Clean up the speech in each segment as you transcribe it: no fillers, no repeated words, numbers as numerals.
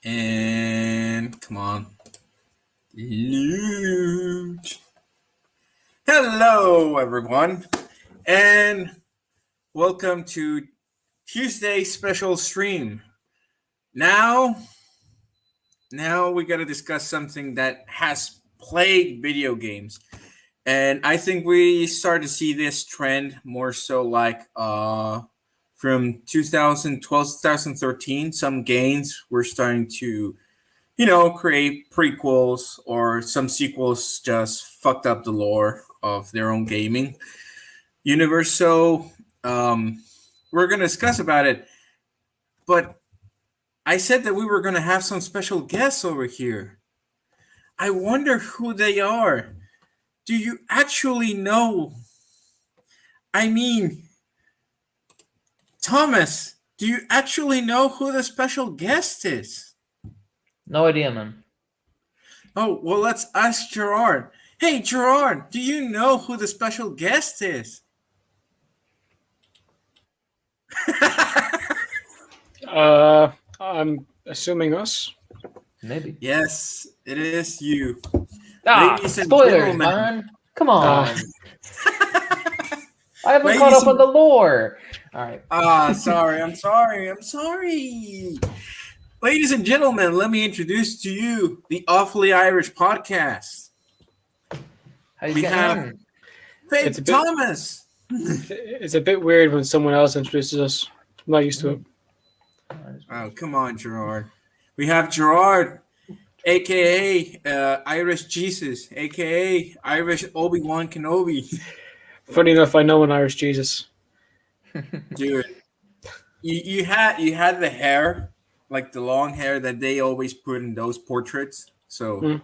And come on. Loot. Hello, everyone. And welcome to Tuesday special stream. Now we got to discuss something that has played video games. And I think we start to see this trend more so like from 2012, 2013, some games were starting to create prequels or some sequels just fucked up the lore of their own gaming universe. So we're going to discuss about it. But I said that we were going to have some special guests over here. I wonder who they are. Do you actually know? I mean, Thomas, do you actually know who the special guest is? No idea, man. Oh, well, let's ask Gerard. Hey, Gerard, do you know who the special guest is? I'm assuming us. Maybe. Yes, it is you. Ladies and spoilers, gentlemen. Man. Come on. I haven't caught up on the lore. All right. Sorry. I'm sorry. Ladies and gentlemen, let me introduce to you the Awfully Irish podcast. How you getting? Faith Thomas. It's a bit weird when someone else introduces us. I'm not used to it. Oh, come on, Gerard. We have Gerard, a.k.a. Irish Jesus, a.k.a. Irish Obi-Wan Kenobi. Funny enough, I know an Irish Jesus. Dude, you had the hair, like the long hair that they always put in those portraits. So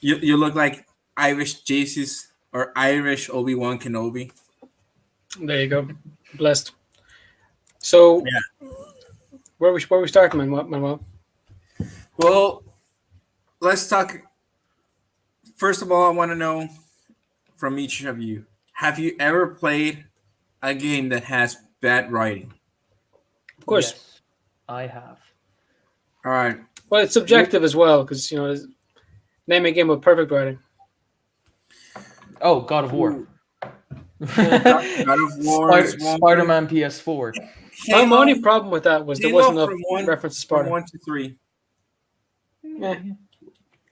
you look like Irish Jesus or Irish Obi-Wan Kenobi. There you go. Blessed. So, where we starting, Manuel? Well, let's talk. First of all, I want to know from each of you: have you ever played a game that has bad writing? Of course, yes, I have. All right. Well, it's subjective as well because name a game with perfect writing. Oh, God of War. God of War. Spider-Man PS4. My only problem with that was there wasn't enough reference to Sparta. From 1 to 3. Yeah.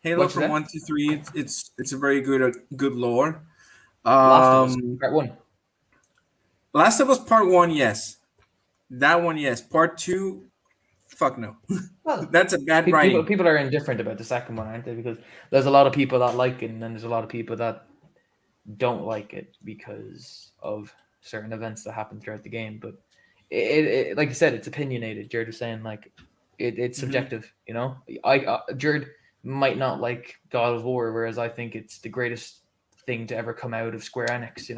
Halo from 1 to 3. It's a very good lore. Last of Us Part 1. Last of Us Part 1, yes. That one, yes. Part 2, fuck no. Well, that's a bad writing. People are indifferent about the second one, aren't they? Because there's a lot of people that like it, and then there's a lot of people that don't like it because of certain events that happen throughout the game. But it like you said, it's opinionated. Jared was saying like it's subjective. Jared might not like God of War, whereas I think it's the greatest thing to ever come out of Square Enix.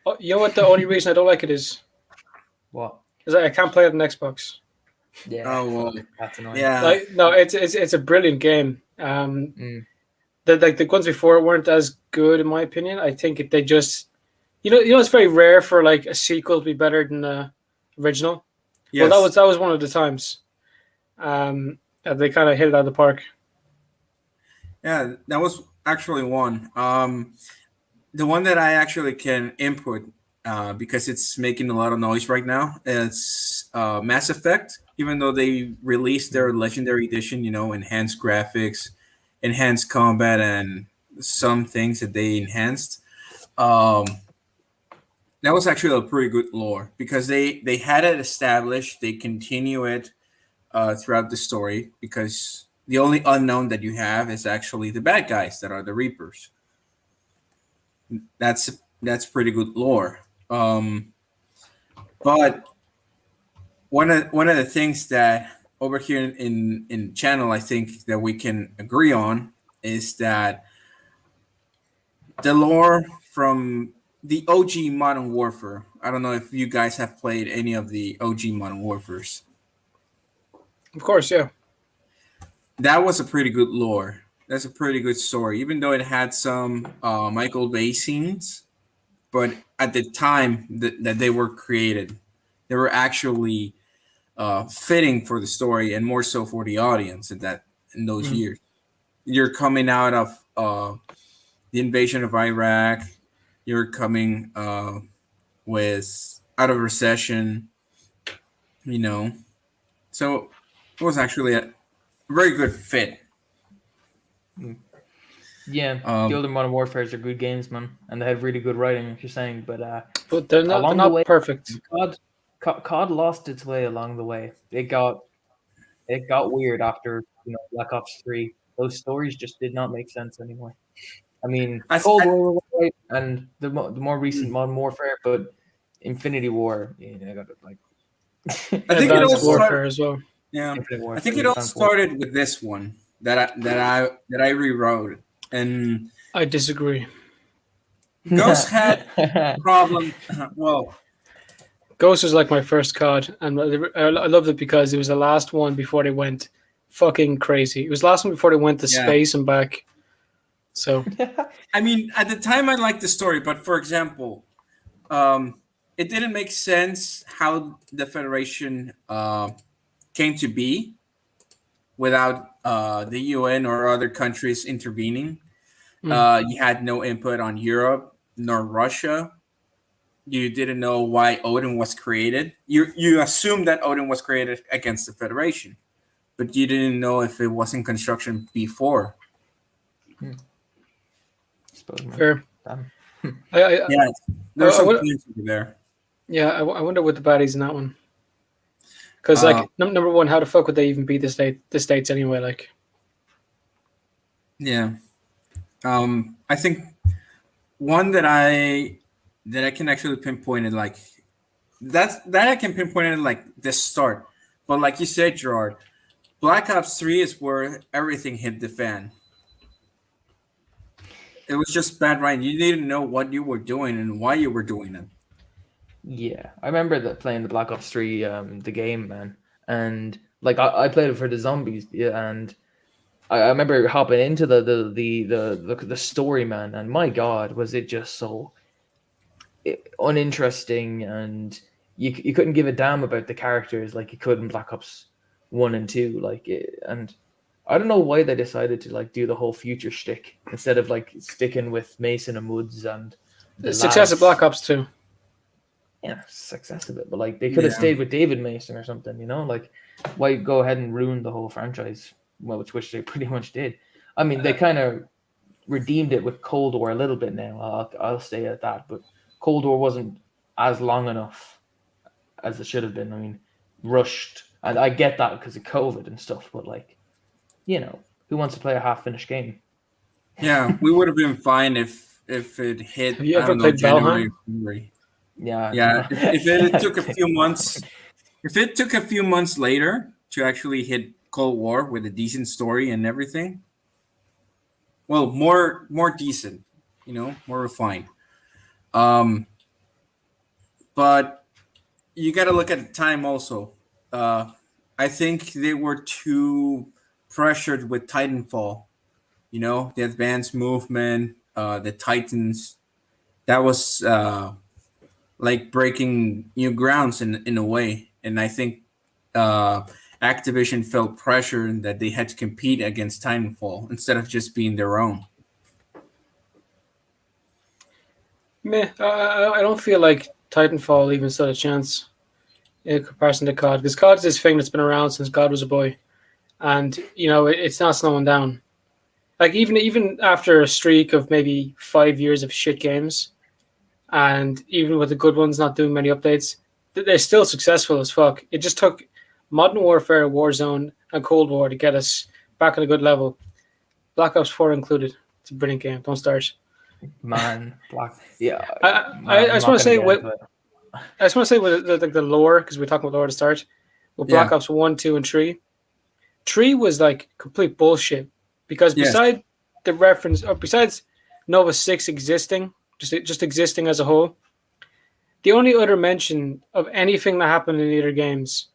Oh, you know what? The only reason I don't like it is what? Is I can't play it on Xbox. Yeah. Oh well. That's annoying. Yeah. No, it's a brilliant game. The ones before it weren't as good in my opinion. I think they just, it's very rare for like a sequel to be better than the original. Yes. Well, that was one of the times. They kind of hit it out of the park. Yeah, that was actually one. The one that I actually can input because it's making a lot of noise right now is Mass Effect. Even though they released their Legendary Edition, enhanced graphics, enhanced combat, and some things that they enhanced. That was actually a pretty good lore because they had it established. They continue it throughout the story because the only unknown that you have is actually the bad guys that are the Reapers. That's pretty good lore. But one of the things that over here in the channel, I think that we can agree on is that the lore from the OG Modern Warfare. I don't know if you guys have played any of the OG Modern Warfares. Of course, yeah. That was a pretty good lore. That's a pretty good story, even though it had some Michael Bay scenes. But at the time that they were created, they were actually fitting for the story and more so for the audience in those Mm. years. You're coming out of the invasion of Iraq. You're coming with out of recession, you know. So it was actually a very good fit. Yeah, the older Modern Warfares are good games, man, and they have really good writing, like you're saying. But But they're not. They're along the not way, perfect. COD lost its way along the way. It got weird after Black Ops 3. Those stories just did not make sense anymore. I mean, I, Cold I, War was right, and the more recent Modern Warfare, but Infinity War, got it like I think it all Advanced started. Warfare as well. Yeah, Infinite I Warfare, think it all Advanced Warfare. started with this one that I rewrote, and I disagree. Ghost had problem. Well, Ghost was like my first COD, and I loved it because it was the last one before they went fucking crazy. It was the last one before they went to Yeah. space and back. So I mean, at the time I liked the story, but for example, it didn't make sense how the Federation came to be without the UN or other countries intervening. You had no input on Europe nor Russia. You didn't know why Odin was created. You assumed that Odin was created against the Federation, but you didn't know if it was in construction before. fair. Damn. Yeah, there's some would- points over there. Yeah, I wonder what the baddies in that one. Because like number one, how the fuck would they even beat the states anyway? Like, Yeah, I think one that I can actually pinpoint it like that I can pinpoint it like the start. But like you said, Gerard, Black Ops 3 is where everything hit the fan. It was just bad writing. You didn't know what you were doing and why you were doing it. Yeah, I remember that playing the Black Ops 3, the game, man, and like I played it for the zombies, yeah, and I remember hopping into the story, man, and my God, was it just so uninteresting, and you couldn't give a damn about the characters like you could in Black Ops 1 and 2, and I don't know why they decided to like do the whole future shtick instead of like sticking with Mason and Woods and the success of Black Ops 2. Yeah, success of it, but like they could have Yeah. stayed with David Mason or something, like why go ahead and ruin the whole franchise? Well, which they pretty much did. I mean, they kind of redeemed it with Cold War a little bit now. I'll stay at that, but Cold War wasn't as long enough as it should have been. I mean, rushed, and I get that because of COVID and stuff, but like, who wants to play a half-finished game? Yeah, we would have been fine if it hit. Have you ever I don't know, played January, Valheim? February. Yeah, Yeah, if it took a few months, if it took a few months later to actually hit Cold War with a decent story and everything, well, more decent, more refined. But you got to look at the time also. I think they were too pressured with Titanfall. The advanced movement, the Titans. That was like breaking new grounds in a way. And I think Activision felt pressure that they had to compete against Titanfall instead of just being their own. Meh, I don't feel like Titanfall even stood a chance in comparison to COD, because COD is this thing that's been around since God was a boy, and it's not slowing down. Like even after a streak of maybe 5 years of shit games, and even with the good ones not doing many updates, they're still successful as fuck. It just took Modern Warfare, Warzone, and Cold War to get us back on a good level. Black Ops 4 included. It's a brilliant game. Don't start. man, yeah. I just want to say with the lore, because we're talking about lore to start. With Black Ops 1, 2, and 3. 3 was like complete bullshit. Because besides the reference, or besides Nova 6 existing, just existing as a whole, the only other mention of anything that happened in either games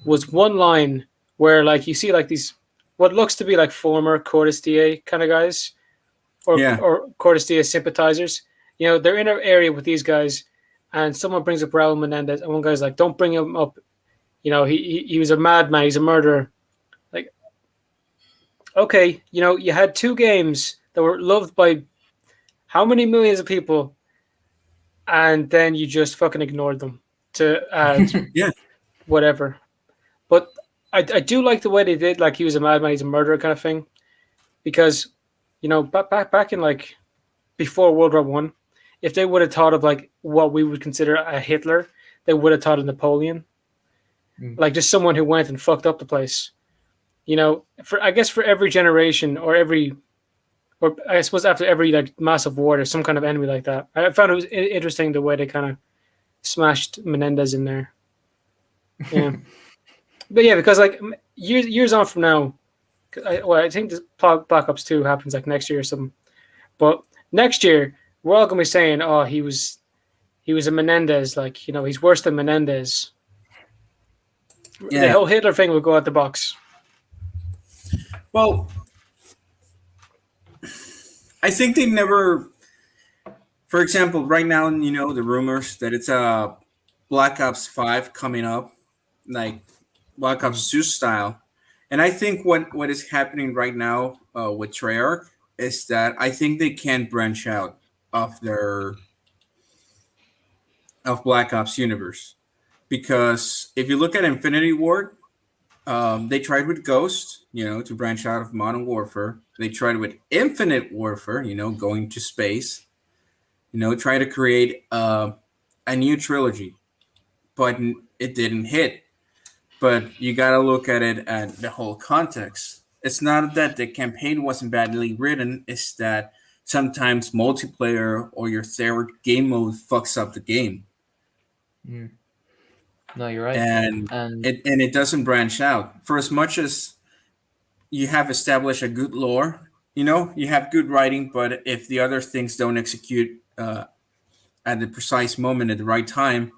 was one line where like you see like these what looks to be like former Cortes DA kind of guys or Cortes DA sympathizers. They're in an area with these guys, and someone brings up Raul Menendez, and one guy's like, "Don't bring him up. He was a madman. He's a murderer. Like, okay, you had two games that were loved by how many millions of people, and then you just fucking ignored them to add Yeah. whatever. But I do like the way they did, like he was a madman, he's a murderer kind of thing, because back in like before World War One, if they would have thought of like what we would consider a Hitler, they would have thought of Napoleon, like just someone who went and fucked up the place. For every generation or I suppose after every like massive war, there's some kind of enemy like that. I found it was interesting the way they kind of smashed Menendez in there. Yeah, but yeah, because like years on from now, I think this Black Ops 2 happens like next year or something. But next year, we're all gonna be saying, "Oh, he was a Menendez. Like he's worse than Menendez." Yeah. The whole Hitler thing will go out the box. Well, I think they never. For example, right now, the rumors that it's a Black Ops 5 coming up, like Black Ops 2 style. And I think what is happening right now with Treyarch is that I think they can branch out of Black Ops universe, because if you look at Infinity Ward, they tried with Ghost, to branch out of Modern Warfare. They tried with Infinite Warfare, going to space, try to create a new trilogy, but it didn't hit. But you got to look at it at the whole context. It's not that the campaign wasn't badly written. It's that sometimes multiplayer or your third game mode fucks up the game. No, you're right. And it doesn't branch out. For as much as you have established a good lore, you have good writing, but if the other things don't execute at the precise moment at the right time,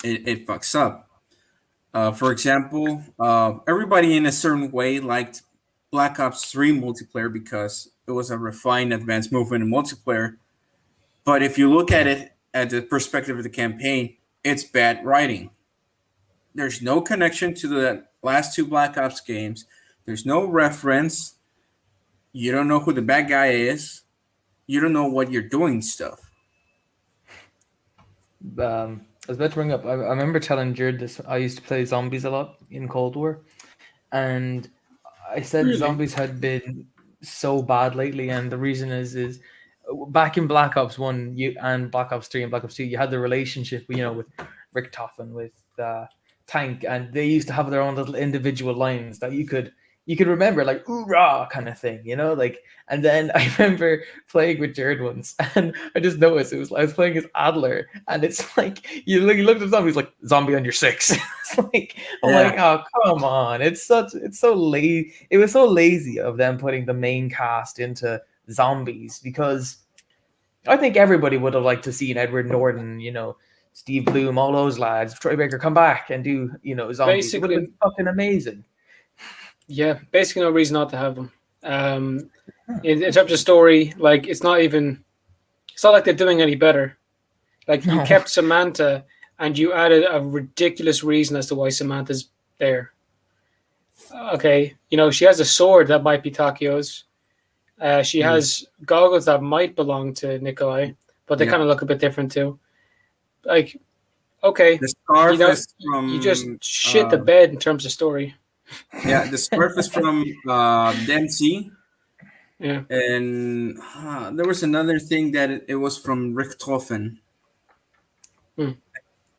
it fucks up. For example, everybody in a certain way liked Black Ops 3 multiplayer because it was a refined advanced movement in multiplayer. But if you look at it at the perspective of the campaign, it's bad writing. There's no connection to the last two Black Ops games. There's no reference. You don't know who the bad guy is. You don't know what you're doing stuff. I was about to bring up, I remember telling Jared this. I used to play zombies a lot in Cold War, and I said Really? zombies had been so bad lately, and the reason is back in Black Ops 1 and Black Ops 3 and Black Ops 2, you had the relationship, with Richtofen, with Tank, and they used to have their own little individual lines that you could remember, like "oorah" kind of thing, and then I remember playing with Jared once, and I just noticed I was playing as Adler, and it's like you looked at zombies like zombie on your 6. It's like I'm like, oh come on, it's so lazy. It was so lazy of them putting the main cast into zombies, because I think everybody would have liked to see Edward Norton, Steve Bloom, all those lads, Troy Baker come back and do zombies. It would have been fucking amazing. Yeah, basically no reason not to have them. In terms of story, like it's not like they're doing any better. Like you kept Samantha and you added a ridiculous reason as to why Samantha's there. Okay, she has a sword that might be Takio's. She has goggles that might belong to Nikolai, but they kind of look a bit different too. Like, okay, the scarf is from, you just shit the bed in terms of story. Yeah, the scarf is from Dempsey. Yeah, and there was another thing that it was from Richtofen.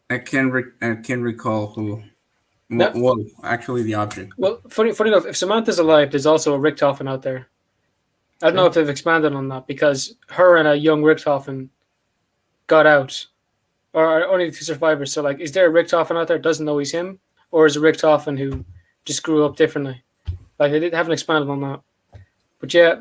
I can't recall who. Well, actually, the object. Well, funny enough, if Samantha's alive, there's also a Richtofen out there. I don't know if they've expanded on that, because her and a young Richtofen got out, or only the two survivors. So, like, is there a Richtofen out there that doesn't know he's him, or is it Richtofen who just grew up differently? Like, they haven't expanded on that. But yeah,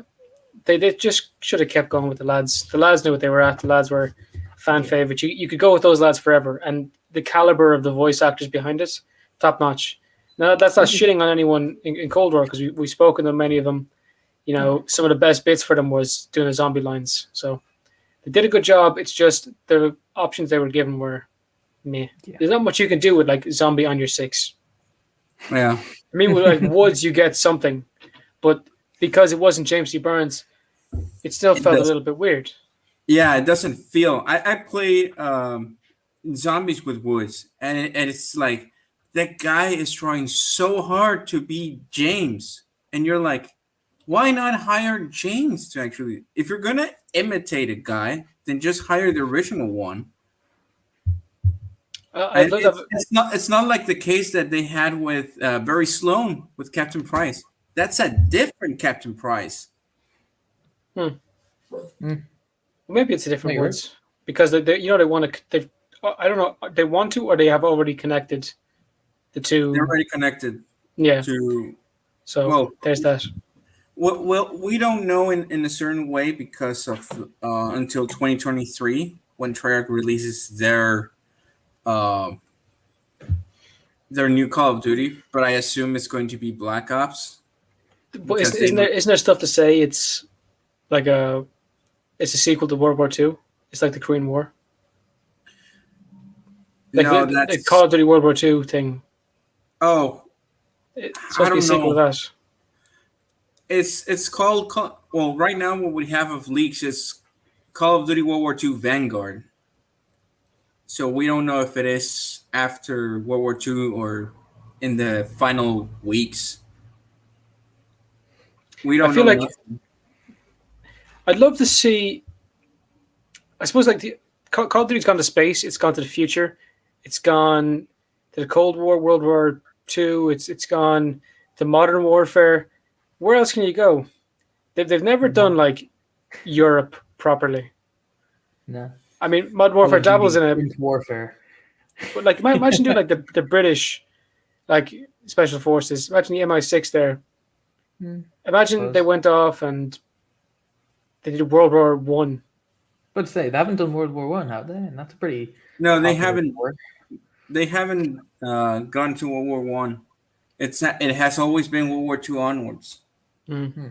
they just should have kept going with the lads. The lads knew what they were at. The lads were fan favorites. You could go with those lads forever, and the caliber of the voice actors behind it, top notch. Now, that's not shitting on anyone in Cold War, because we've spoken to many of them. Some of the best bits for them was doing the zombie lines. So they did a good job. It's just the options they were given were meh. Yeah. There's not much you can do with like Zombie on Your Six. Yeah. I mean, with like Woods, you get something, but because it wasn't James C. Burns, it still It felt a does. little bit weird. Yeah, it doesn't feel. I played Zombies with Woods, and it's like that guy is trying so hard to be James, and you're like, why not hire James to actually? If you're gonna imitate a guy, then just hire the original one. I And love that. it's not like the case that they had with Barry Sloan with Captain Price. That's a different Captain Price. Maybe it's a different Maybe. Woods because they you know they want to. They I don't know. They want to, or they have already connected the two. They're already connected Yeah. to. So Well, there's that. Well, we don't know in a certain way because of until 2023 when Treyarch releases uh, their new Call of Duty, but I assume it's going to be Black Ops. But Because isn't there stuff to say it's like it's a sequel to World War II? It's like the Korean War. Like No, the that's Call of Duty World War II thing. oh, It's supposed to be a don't sequel to know. that. It's called well right now what we have of leaks is Call of Duty World War II Vanguard. So we don't know if it is after World War II or in the final weeks. We don't I feel know like nothing. I'd love to see. I suppose like the Call of Duty's gone to space. It's gone to the future. It's gone to the Cold War, World War II. It's gone to modern warfare. Where else can you go? They've never done like Europe properly. No. I mean, Modern Warfare dabbles in it, warfare. but like imagine doing like the British like special forces. Imagine the MI6 there. Imagine Suppose. they went off and they did World War One. But say they haven't done World War One, have they? And that's a pretty. No, they popular haven't. sport. They haven't gone to World War One. It's not, it has always been World War II onwards. Mm-hmm.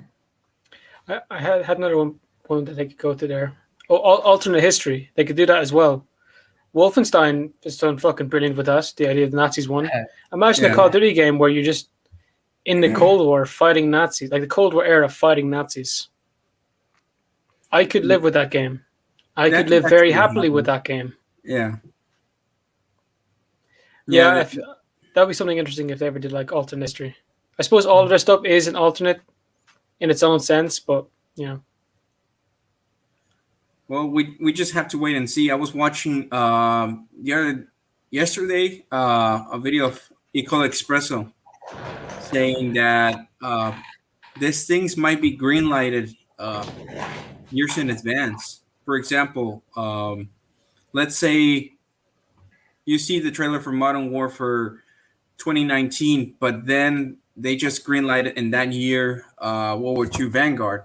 I had another one that they could go to there. Oh, alternate history. They could do that as well. Wolfenstein has done fucking brilliant with that. The idea the Nazis won. Yeah. Imagine a Yeah. Call of Duty game where you're just in the Cold War fighting Nazis, like the Cold War era fighting Nazis. I could live with that game. I That could live could very actually happily happen. with that game. Yeah. Yeah, that'd be something interesting if they ever did like alternate history. I suppose all of their stuff is an alternate in its own sense, but you know. Well, we just have to wait and see. I was watching yesterday a video of Ecole Expresso saying that these things might be green lighted years in advance. For example, let's say you see the trailer for Modern Warfare 2019, but then they just green lighted in that year World War II Vanguard.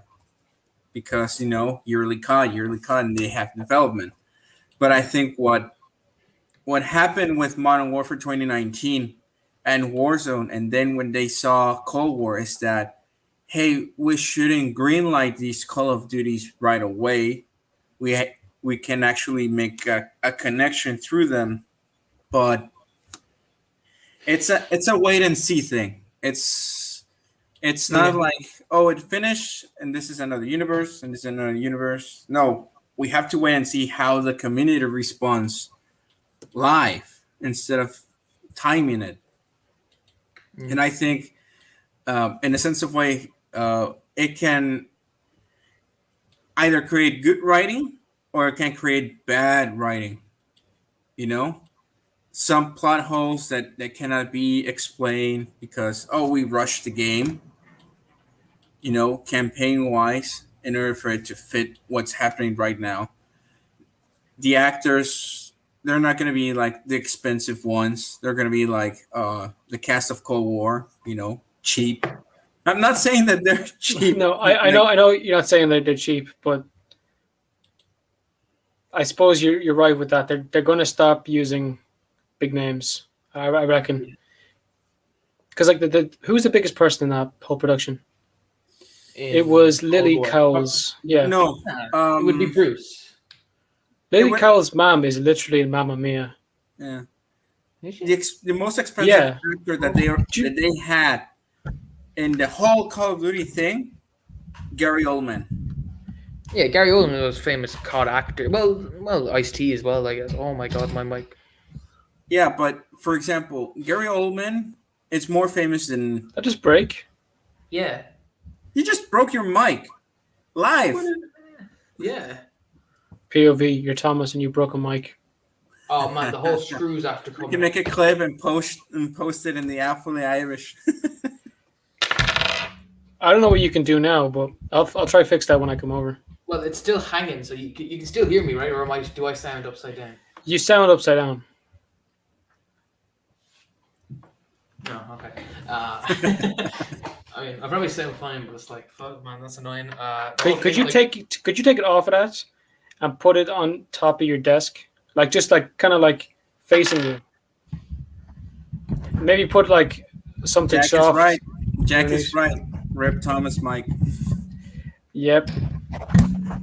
Because yearly COD, and they have development. But I think what happened with Modern Warfare 2019 and Warzone, and then when they saw Cold War, is that hey, we shouldn't greenlight these Call of Duties right away. We can actually make a connection through them, but it's a wait and see thing. It's not like, oh, it finished and this is another universe and this is another universe. No, we have to wait and see how the community responds live instead of timing it. And I think, in a sense of way, it can either create good writing or it can create bad writing. Some plot holes that cannot be explained because, we rushed the game. Campaign wise, in order for it to fit what's happening right now. The actors, they're not going to be like the expensive ones. They're going to be like the cast of Cold War, cheap. I'm not saying that they're cheap. No, I know you're not saying that they're cheap, but I suppose you're right with that. They're going to stop using big names, I reckon. Because like who's the biggest person in that whole production? It was Lily Cowles. Yeah. No, It would be Bruce. Lily Cowles' mom is literally in Mamma Mia. Yeah. Is she? The most expensive Yeah. actor that they had in the whole Call of Duty thing, Gary Oldman. Yeah, Gary Oldman was famous COD actor. Well, Ice-T as well, I guess. Oh my god, my mic. Yeah, but for example, Gary Oldman is more famous than That just break. Yeah. you just broke your mic live. Yeah. POV, you're Thomas and you broke a mic. Oh man, the whole screws after You coming. can make a clip and post it in the Apple Irish. I don't know what you can do now, but I'll try to fix that when I come over. Well, it's still hanging, so you can still hear me, right? Or do I sound upside down? You sound upside down. No, okay. I mean, I probably sound fine, but it's like, fuck, man, that's annoying. Could you take it off of that and put it on top of your desk, like just like kind of like facing you? Maybe put like something Jack soft. is right. Jack Underneath. is right. Rip Thomas Mike. Yep.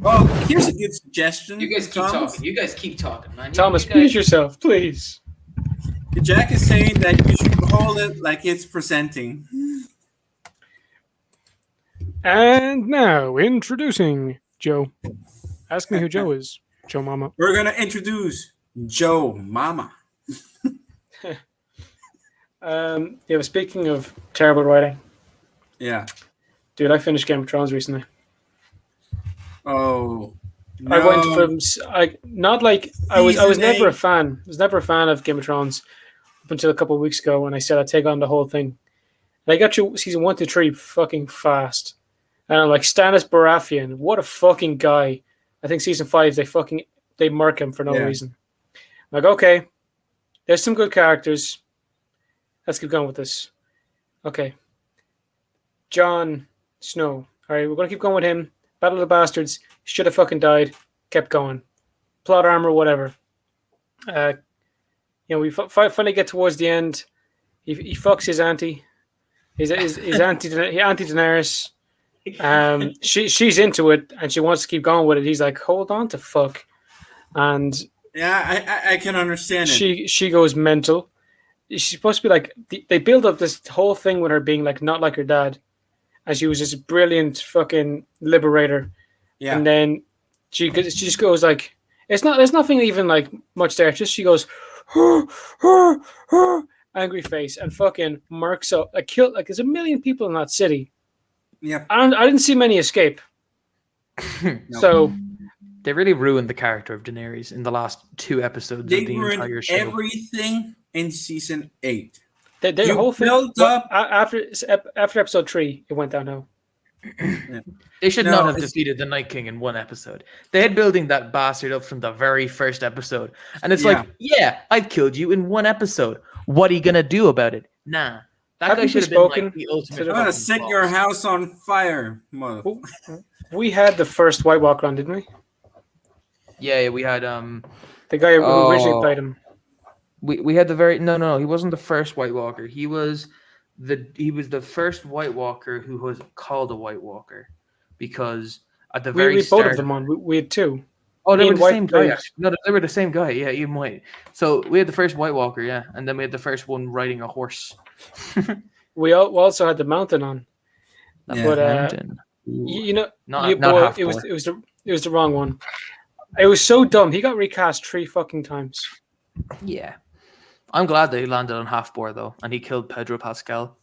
Oh, here's a good suggestion. You guys keep Thomas. talking. You guys keep talking, man. Thomas, you guys... please yourself, please. Jack is saying that you should hold it like it's presenting. And now introducing Joe. Ask me who Joe is. Joe Mama. We're gonna introduce Joe Mama. Yeah, but speaking of terrible writing, Yeah. dude, I finished Game of Thrones recently. Oh. No. I went from not like I was Season never a 8. fan. I was never a fan of Game of Thrones up until a couple of weeks ago when I said I'd take on the whole thing. And I got through season 1 to 3 fucking fast. And I'm like, Stannis Baratheon, what a fucking guy. I think season 5 they murk him for no reason. I'm like, okay, there's some good characters. Let's keep going with this. Okay. Jon Snow. All right, we're going to keep going with him. Battle of the Bastards. Should have fucking died. Kept going. Plot armor, whatever. We finally get towards the end. He fucks his auntie. His auntie Daenerys. She's into it and she wants to keep going with it. He's like, hold on to fuck. And yeah, I can understand it. She goes mental. She's supposed to be like, they build up this whole thing with her being like not like her dad, and she was this brilliant fucking liberator. Yeah. And then she just goes like, there's nothing even like much there. Just she goes, angry face, and fucking murks up. Killed like there's a million people in that city. Yeah. And I didn't see many escape. No. So they really ruined the character of Daenerys in the last 2 episodes They of the entire ruined show. everything in season 8. the whole thing built up after episode 3, it went downhill. They should No, not have it's- defeated the Night King in 1 episode. They had building that bastard up from the very first episode. And it's Yeah. like, yeah, I've killed you in 1 episode. What are you going to do about it? Nah. That Haven't guy we should have been like spoken the ultimate. to the- I'm gonna fucking set boss. your house on fire, mother. We had the first White Walker on, didn't we? Yeah, we had The guy who originally played him. we had the very no, he wasn't the first White Walker. He was the first White Walker who was called a White Walker, because at the very We start, both of them on. We had 2. oh, they Ian were the White same guy. played- Actually. No, they were the same guy. Yeah, Ian White. So we had the first White Walker, yeah, and then we had the first one riding a horse. We also had the Mountain on. Yeah. But Mountain. you know, Not boy, half it was the wrong one. It was so dumb. He got recast 3 fucking times. Yeah, I'm glad that he landed on half boar though, and he killed Pedro Pascal.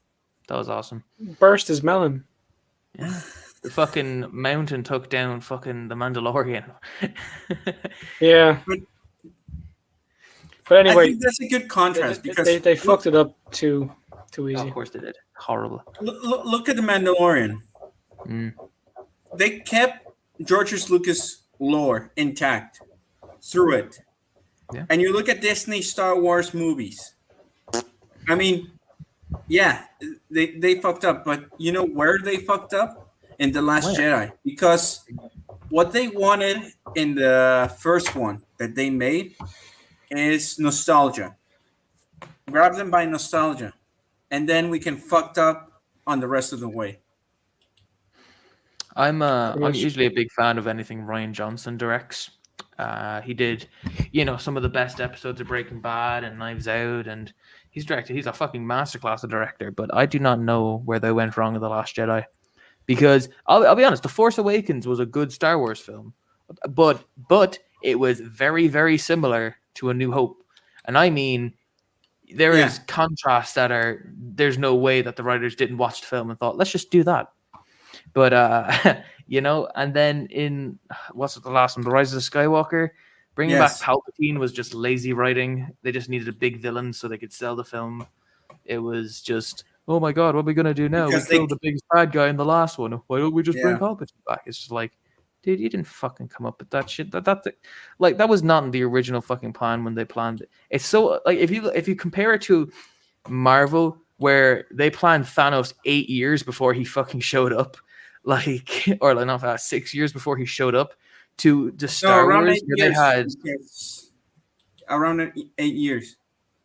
That was awesome. Burst his melon. Yeah. The fucking Mountain took down fucking the Mandalorian. Yeah. But I anyway, think that's a good contrast because they fucked it up too easy. Of course they did. Horrible. look at the Mandalorian. Mm. They kept George Lucas lore intact through it. Yeah. And you look at Disney Star Wars movies. I mean, yeah, they fucked up, but you know where they fucked up? In The Last Jedi. Because what they wanted in the first one that they made is nostalgia. Grab them by nostalgia. And then we can fucked up on the rest of the way. I'm much. usually a big fan of anything Ryan Johnson directs. He did, some of the best episodes of Breaking Bad and Knives Out, and he's a fucking masterclass of director. But I do not know where they went wrong in The Last Jedi, because I'll be honest, The Force Awakens was a good Star Wars film, but it was very, very similar to A New Hope, and I mean, there is contrasts there's no way that the writers didn't watch the film and thought, let's just do that. But and then in what's the last one, The Rise of the Skywalker, bringing back Palpatine was just lazy writing. They just needed a big villain so they could sell the film. It was just, oh my god, what are we gonna do now? Because we killed the biggest bad guy in the last one. Why don't we just bring Palpatine back? It's just like, dude, you didn't fucking come up with that shit. That was not in the original fucking plan when they planned it. It's so like if you compare it to Marvel, where they planned Thanos 8 years before he fucking showed up, or not 6 years before he showed up, to the Star Wars where they had around 8 years.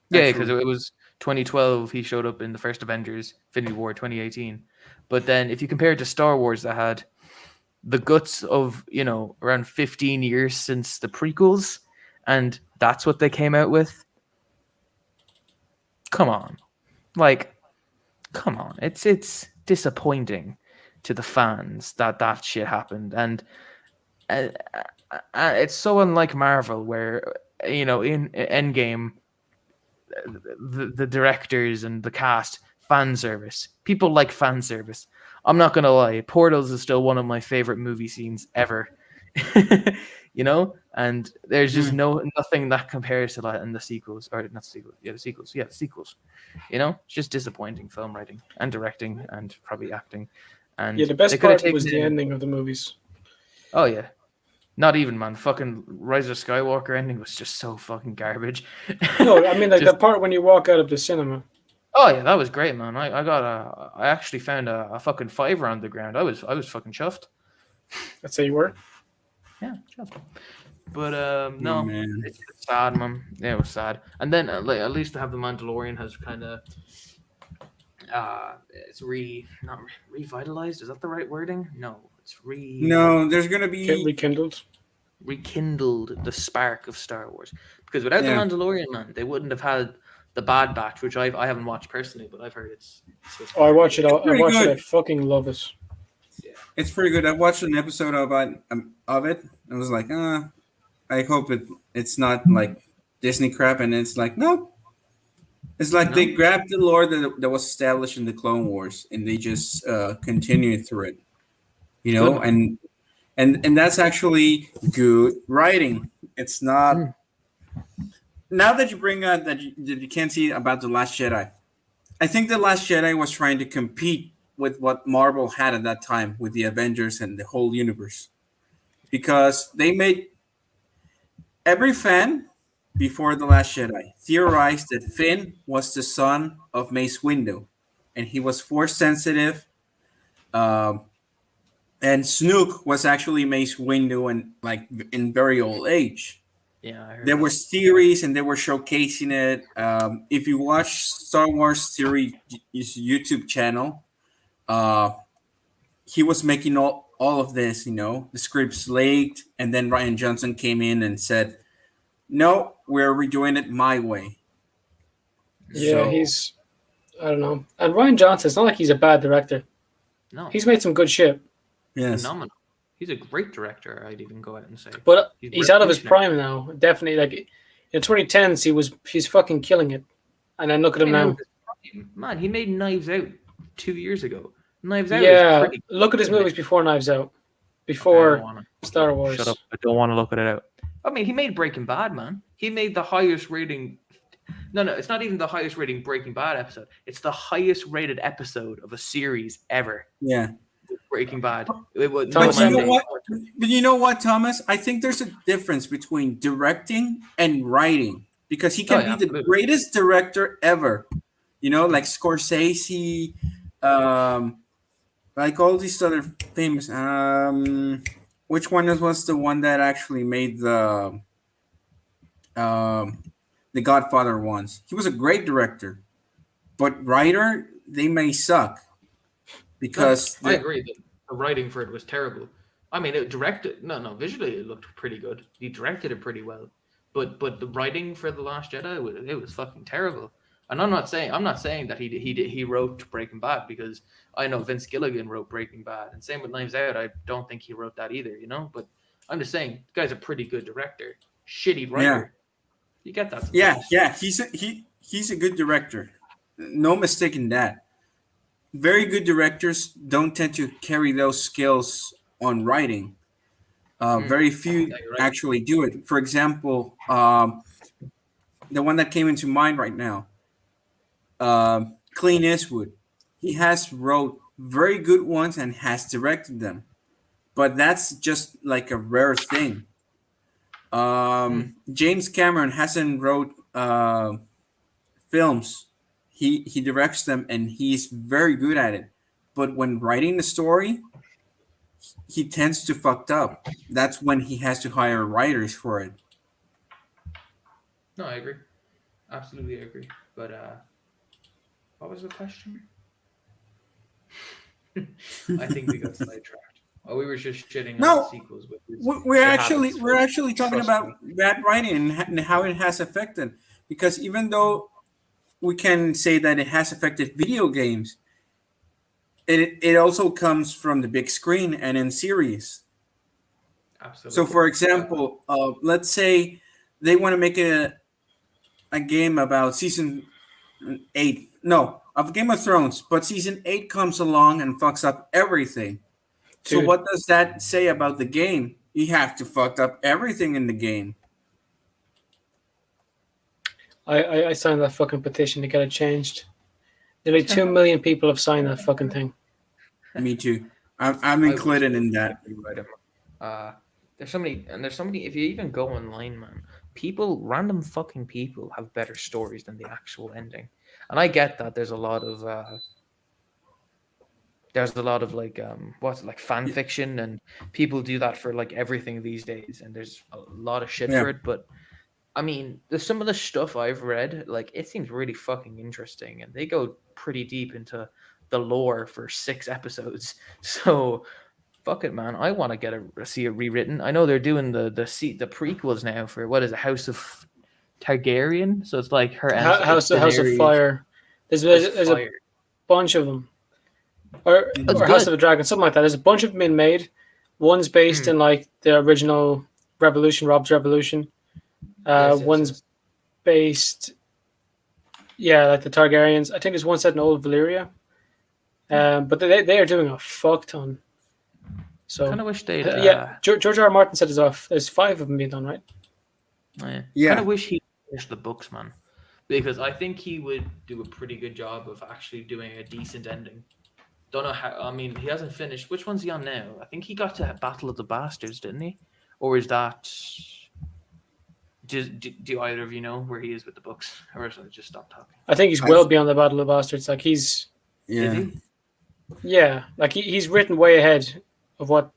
Yeah, because it was 2012 he showed up in the first Avengers, Infinity War 2018. But then if you compare it to Star Wars that had the guts of, around 15 years since the prequels, and that's what they came out with. Come on. Come on. It's disappointing to the fans that shit happened. And it's so unlike Marvel where, in Endgame, the directors and the cast, fan service. People like fan service. I'm not going to lie. Portals is still one of my favorite movie scenes ever. And there's just nothing that compares to that in the sequels, or not sequels. Yeah, the sequels. Yeah, the sequels. It's just disappointing film writing and directing and probably acting. And the best part was the ending of the movies. Oh yeah. Not even, man. Fucking Rise of Skywalker ending was just so fucking garbage. No, I mean the part when you walk out of the cinema. Oh yeah, that was great, man. I actually found a fucking fiver on the ground. I was fucking chuffed. That's how you were? Yeah, chuffed. But no, it's sad, man. Yeah, it was sad. And then at least to have the Mandalorian has kind of it's not revitalized. Is that the right wording? No, it's No, there's gonna be rekindled the spark of Star Wars, because without the Mandalorian, man, they wouldn't have had the Bad Batch, which I haven't watched personally, but I've heard it's I watch it. I fucking love it. Yeah. It's pretty good. I watched an episode of it. I was like, I hope it's not like Disney crap, and it's like, no. It's like they grabbed the lore that was established in the Clone Wars, and they just continue through it. And that's actually good writing. It's not. Now that you bring up that you can't see about The Last Jedi, I think The Last Jedi was trying to compete with what Marvel had at that time with the Avengers and the whole universe. Because they made every fan before The Last Jedi theorized that Finn was the son of Mace Windu, and he was force sensitive. And Snoke was actually Mace Windu and in very old age. Yeah, there was theories and they were showcasing it. If you watch Star Wars Theory YouTube channel, he was making all of this, the scripts leaked, and then Rian Johnson came in and said, no, we're redoing it my way. Yeah, I don't know. And Rian Johnson, it's not like he's a bad director. No. He's made some good shit. Yes. Phenomenal. He's a great director, I'd even go out and say. But he's out of his prime now. Definitely. In 2010s, he's fucking killing it. And then look at him now. Man, he made Knives Out 2 years ago. Knives Out. Yeah, look at his movies before Knives Out. Before Star Wars. Shut up. I don't want to look at it out. I mean, he made Breaking Bad, man. He made the highest rating. No, it's not even the highest rating Breaking Bad episode. It's the highest rated episode of a series ever. Yeah. Breaking Bad. But you know what, Thomas? I think there's a difference between directing and writing, because he can be the greatest director ever. Like Scorsese, like all these other famous. Which one was the one that actually made the Godfather ones? He was a great director, but writer, they may suck. Because I agree that the writing for it was terrible. I mean, it directed visually it looked pretty good. He directed it pretty well, but the writing for The Last Jedi it was fucking terrible. And I'm not saying that he wrote Breaking Bad, because I know Vince Gilligan wrote Breaking Bad, and same with Knives Out. I don't think he wrote that either, But I'm just saying, the guy's a pretty good director. Shitty writer. Yeah. You get that. Yeah. He's a good director. No mistake in that. Very good directors don't tend to carry those skills on writing. Very few actually do it. For example, the one that came into mind right now, Clint Eastwood. He has wrote very good ones and has directed them, but that's just like a rare thing. James Cameron hasn't wrote films. He directs them and he's very good at it. But when writing the story, he tends to fucked up. That's when he has to hire writers for it. No, I agree. Absolutely agree. But what was the question? I think we got sidetracked. Oh, we were just shitting on the sequels. But we're actually talking about bad writing and how it has affected. Because even though we can say that it has affected video games, it also comes from the big screen and in series. Absolutely. So, for example, let's say they want to make a game about season 8. No, of Game of Thrones, but season 8 comes along and fucks up everything. Dude. So what does that say about the game? You have to fuck up everything in the game. I signed that fucking petition to get it changed. Nearly 2 million people have signed that fucking thing. Me too. I'm included in that. There's so many. If you even go online, man, random fucking people have better stories than the actual ending. And I get that there's a lot of like fan fiction, and people do that for like everything these days, and there's a lot of shit for it. But I mean, there's some of the stuff I've read, like it seems really fucking interesting, and they go pretty deep into the lore for 6 episodes. So fuck it, man. I want to see it rewritten. I know they're doing the prequels now for what is it, House of Targaryen. So it's like her House of Fire. There's a bunch of them, or House of the Dragon, something like that. There's a bunch of them being made. One's based in like the original Revolution, Rob's Revolution. One's based, like the Targaryens. I think there's one set in Old Valyria. But they are doing a fuck ton. So I kind of wish they'd. George R. R. Martin said there's 5 of them being done, right? Yeah. Kind of wish he finished the books, man, because I think he would do a pretty good job of actually doing a decent ending. Don't know how. I mean, he hasn't finished. Which one's he on now? I think he got to Battle of the Bastards, didn't he? Or is that? Do either of you know where he is with the books, or should I just stop talking? I think he's well beyond the Battle of the Bastards. Like he's. Yeah. Yeah, like he's written way ahead of what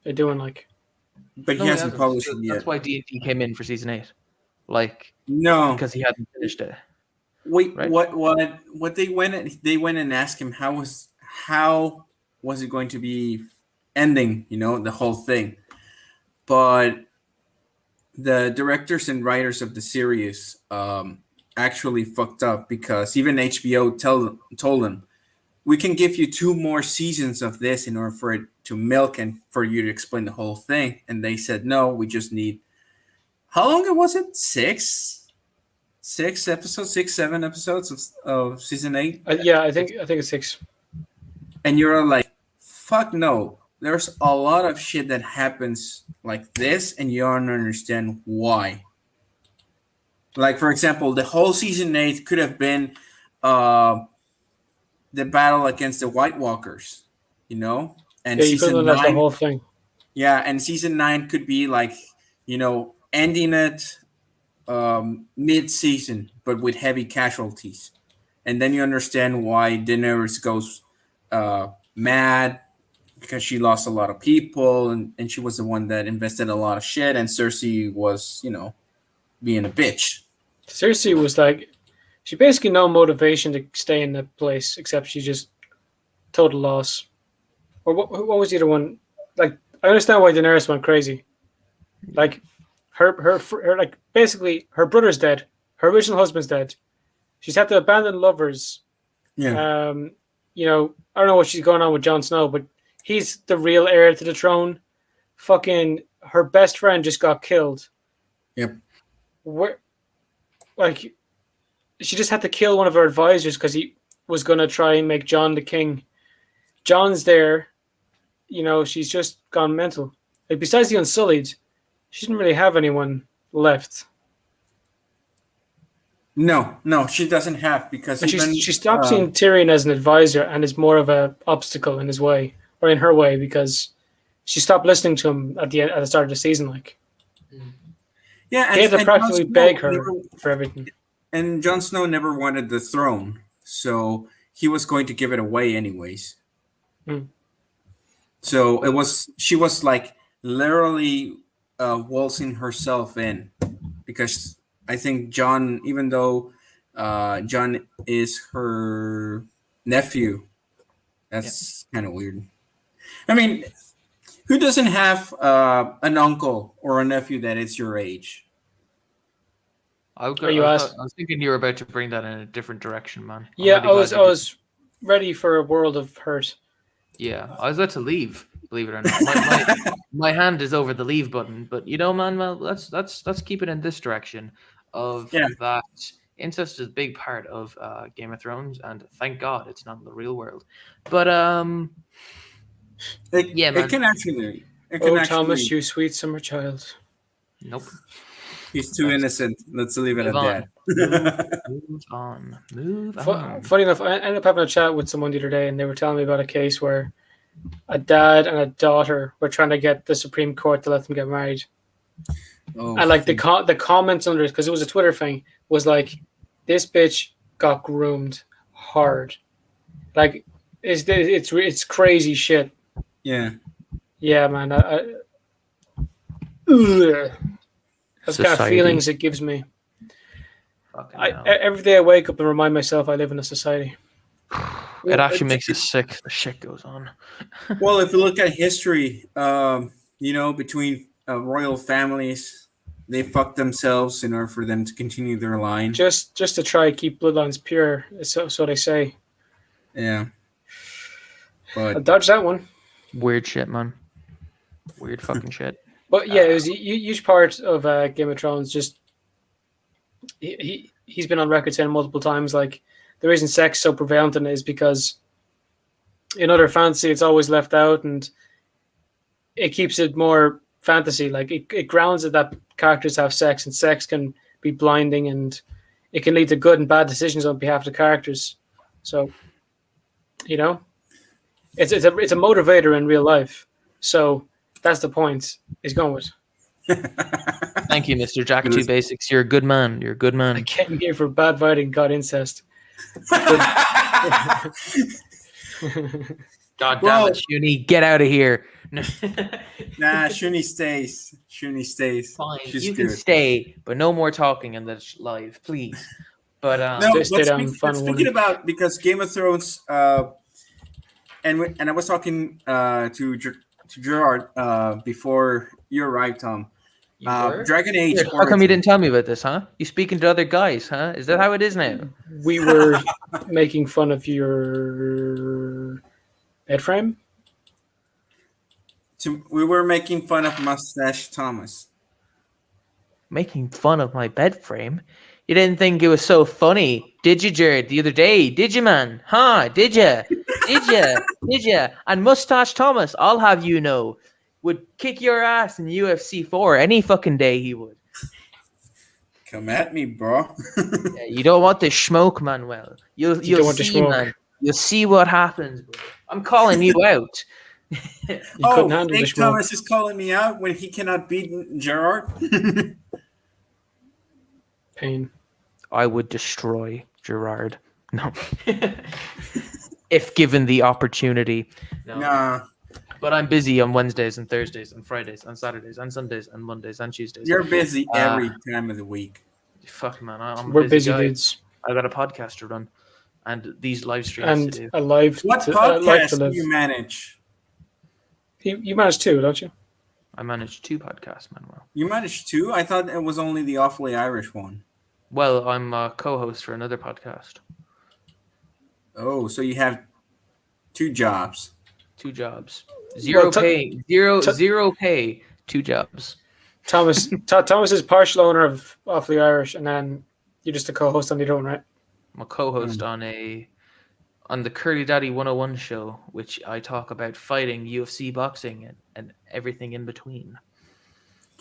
they're doing. Like, but he hasn't published it yet. That's why D&D came in for season 8. Like, no, because he hadn't finished it. Wait, right? What they went and asked him how was it going to be ending? The whole thing, but the directors and writers of the series actually fucked up, because even HBO told them, we can give you 2 more seasons of this in order for it to milk and for you to explain the whole thing. And they said, no, we just need, how long was it? 7 episodes of season 8? I think it's 6. And you're like, fuck no. There's a lot of shit that happens like this, and you don't understand why. Like, for example, the whole season 8 could have been the battle against the White Walkers, and season 9, the whole thing. Yeah, and season 9 could be like, ending it mid-season, but with heavy casualties, and then you understand why Daenerys goes mad, because she lost a lot of people, and she was the one that invested a lot of shit, and Cersei was, being a bitch. Cersei was like, she basically no motivation to stay in the place, except she just total loss. Or what was the other one? Like, I understand why Daenerys went crazy. Like, her like basically her brother's dead. Her original husband's dead. She's had to abandon lovers. Yeah. You know, I don't know what she's going on with Jon Snow, but he's the real heir to the throne. Fucking her best friend just got killed. Yep. Where, like, she just had to kill one of her advisors because he was going to try and make Jon the king. Jon's there. You know, she's just gone mental. Like, besides the Unsullied, she didn't really have anyone left. No, she doesn't have, because And even, she stopped seeing Tyrion as an advisor and is more of a obstacle in his way, or in her way, because she stopped listening to him at the start of the season. Like, yeah, they had to and practically Jon Snow beg her never- for everything. and Jon Snow never wanted the throne, so he was going to give it away anyways. Hmm. So she was like literally waltzing herself in, because I think Jon, even though Jon is her nephew, that's kind of weird. I mean, who doesn't have an uncle or a nephew that is your age? I Are you asked? was thinking you were about to bring that in a different direction, man. I'm Yeah, really I was glad you was ready for a world of hurt. Yeah, I was about to leave. Believe it or not, my hand is over the leave button. But you know, man, well, let's keep it in this direction. Of that, incest is a big part of Game of Thrones, and thank God it's not in the real world. But yeah, man. It can actually. Thomas, you sweet summer child. Nope. He's too innocent. Let's leave it at that. Move on. Funny enough, I ended up having a chat with someone the other day, and they were telling me about a case where a dad and a daughter were trying to get the Supreme Court to let them get married. Oh, and like the comments under it, because it was a Twitter thing, was like, "This bitch got groomed hard." Like, it's crazy shit. Yeah. Yeah, man. Those kind of feelings it gives me. Every day I wake up and remind myself I live in a society. It actually makes us sick. The shit goes on. Well, if you look at history, between royal families, they fuck themselves in order for them to continue their line. Just to try to keep bloodlines pure, so they say. Yeah. But I'll dodge that one. Weird shit, man. Weird fucking shit. But yeah, it was a huge part of Game of Thrones. Just he's been on record saying multiple times, like, the reason sex is so prevalent in it is because in other fantasy it's always left out, and it keeps it more fantasy. Like, it grounds it that characters have sex, and sex can be blinding, and it can lead to good and bad decisions on behalf of the characters. So, you know, it's a motivator in real life. So that's the point he's going with. Thank you, Mr. Jack 2 Basics. You're a good man. You're a good man. I came here for bad fighting, God incest. God damn it, Shuni, get out of here. Nah, Shuni stays. Fine, She's you good. can stay, but no more talking in this live, please. But No, Just but stay down, speaking about, because Game of Thrones, and I was talking to Gerard before you arrived, Tom. Dragon Age. How come you didn't tell me about this, huh? You speaking to other guys, huh? Is that how it is now? We were making fun of your bed frame. We were making fun of Mustache Thomas. Making fun of my bed frame? You didn't think it was so funny, did you, Jared, the other day? Did you, man? Huh? Did you? Did you? Did you? And Mustache Thomas, I'll have you know, would kick your ass in UFC 4 any fucking day. He would. Come at me, bro. Yeah, you don't want the smoke, Manuel. You'll see, man. You'll see what happens, bro. I'm calling you out. Nick Thomas is calling me out when he cannot beat Gerard. Pain. I would destroy Gerard. No. If given the opportunity. No. Nah. But I'm busy on Wednesdays and Thursdays and Fridays and Saturdays and Sundays and Mondays and Tuesdays. You're busy every time of the week. Fuck, man. We're busy dudes. I got a podcast to run and these live streams and to do. a live. What podcast do you manage? You manage 2, don't you? I manage 2 podcasts, Manuel. You managed 2? I thought it was only the Awfully Irish one. Well, I'm a co-host for another podcast. Oh, so you have 2 jobs. 2 jobs. Zero pay. Zero pay. 2 jobs. Thomas is partial owner of Awfully Irish, and then you're just a co-host on your own, right? I'm a co-host on the Curly Daddy 101 show, which I talk about fighting, UFC, boxing, and everything in between.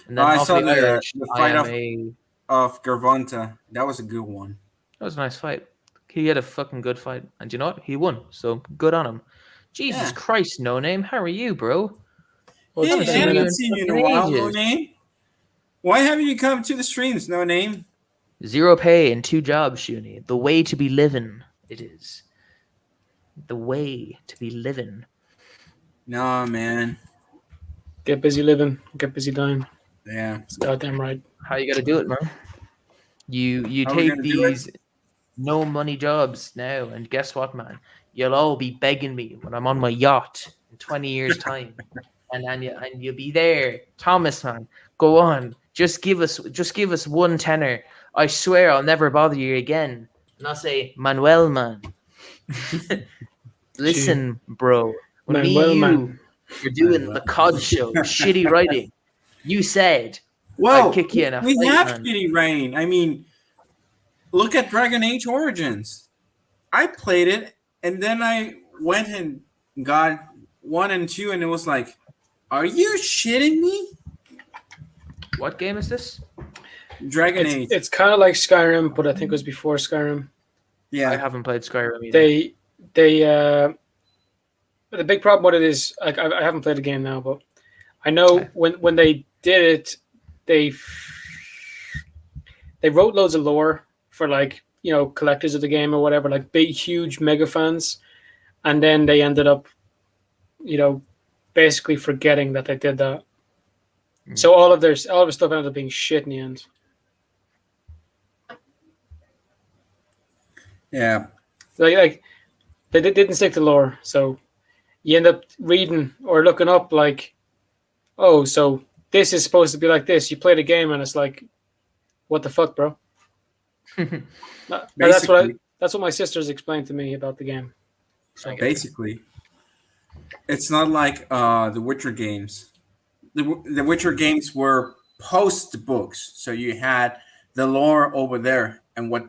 And then I saw Awfully Irish, the fight that of Gervonta. That was a good one. was a nice fight. He had a fucking good fight, and you know what? He won, so good on him. Jesus Christ, No Name, how are you, bro? Well, Yeah, it's I been a haven't minute. seen you in a while, No Ages. Name. Why haven't you come to the streams, No Name? Zero pay and 2 jobs, Shuni. The way to be living, it is. The way to be living. Nah, man. Get busy living, get busy dying. Yeah. It's goddamn right. How you got to do it, man? You How we take gonna do it? these no money jobs now, and guess what, man? You'll all be begging me when I'm on my yacht in 20 years' time, and you'll be there, Thomas, man. Go on, just give us 1 tenner. I swear I'll never bother you again. And I'll say, Manuel, man. Listen, bro. When Manuel, you man. you're doing the COD show, shitty writing. You said Well, I'd kick you in a we fight, have man. shitty writing. I mean, look at Dragon Age Origins. I played it, and then I went and got 1 and 2, and it was like, are you shitting me? What game is this? Dragon Age. It's kind of like Skyrim, but I think it was before Skyrim. Yeah. I haven't played Skyrim either. The big problem with it is like I haven't played the game now, but I know Okay. when they did it, they wrote loads of lore for like collectors of the game or whatever, like big huge mega fans, and then they ended up basically forgetting that they did that. So all of their stuff ended up being shit in the end. Yeah. Like they didn't stick to lore, so you end up reading or looking up like, oh, so this is supposed to be like this. You play the game and it's like, what the fuck, bro? Now, that's what my sisters explained to me about the game. So Basically, it's not like the Witcher games. The Witcher games were post books, so you had the lore over there, and what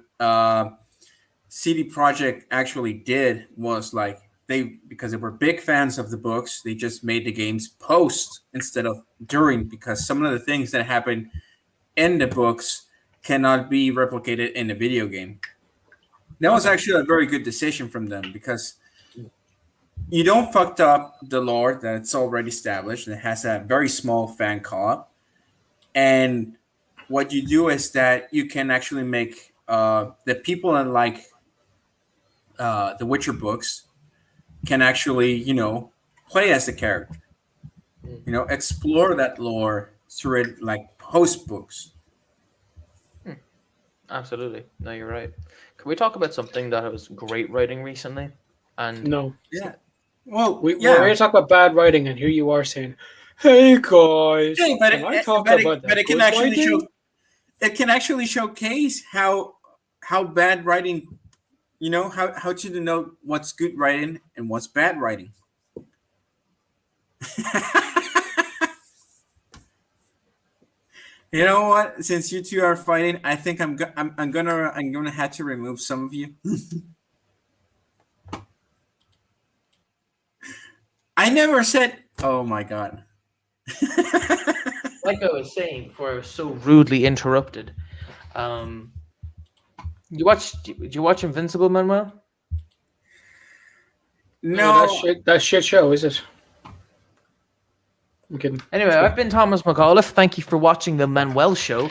CD Projekt actually did was like because they were big fans of the books, they just made the games post instead of during, because some of the things that happen in the books cannot be replicated in a video game. That was actually a very good decision from them, because you don't fucked up the lore that it's already established, and it has a very small fan co-op. And what you do is that you can actually make the people that like the Witcher books can actually, play as the character. Explore that lore through it like post books. Absolutely. No, you're right. Can we talk about something that was great writing recently? And no, Yeah. Well, we're here to talk about bad writing, and here you are saying, "Hey guys, Hey, but can I talk but about that it can good actually writing?" it can actually showcase how bad writing, how to denote what's good writing and what's bad writing. You know what? Since you two are fighting, I think I'm gonna have to remove some of you. I never said. Oh my god. like I was saying before, I was so rudely interrupted. Did you watch Invincible, Manuel? No. That shit show, is it? I'm kidding. Anyway, I've been Thomas McAuliffe. Thank you for watching the Manuel show.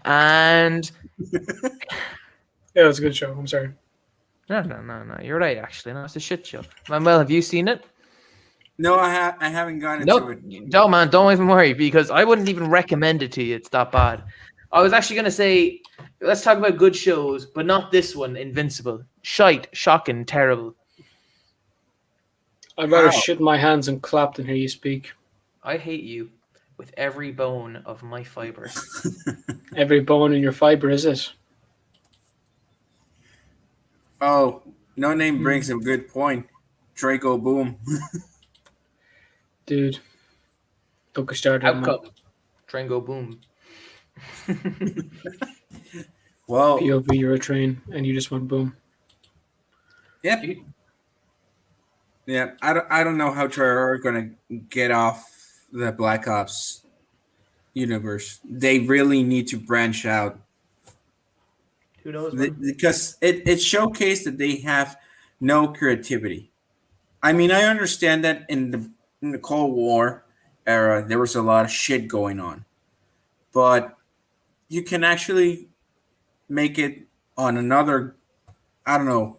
And Yeah, it's a good show. I'm sorry. no. You're right, actually. No, it's a shit show. Manuel, have you seen it? No, I haven't gotten into it. No, man, don't even worry, because I wouldn't even recommend it to you. It's that bad. I was actually going to say, let's talk about good shows, but not this one, Invincible. Shite, shocking, terrible. I'd rather How? shit in my hands and clap than hear you speak. I hate you with every bone of my fiber. Every bone in your fiber, is it? Oh, No Name brings a good point. Draco Boom. Dude. Don't get started on that. Outcome. Train go boom. Well, POV, you're a train, and you just went boom. yep. Yeah, I don't know how Treyarch are gonna get off the Black Ops universe. They really need to branch out Who knows? Man? because it showcased that they have no creativity. I mean, I understand that in the Cold War era there was a lot of shit going on, but you can actually make it on another, I don't know,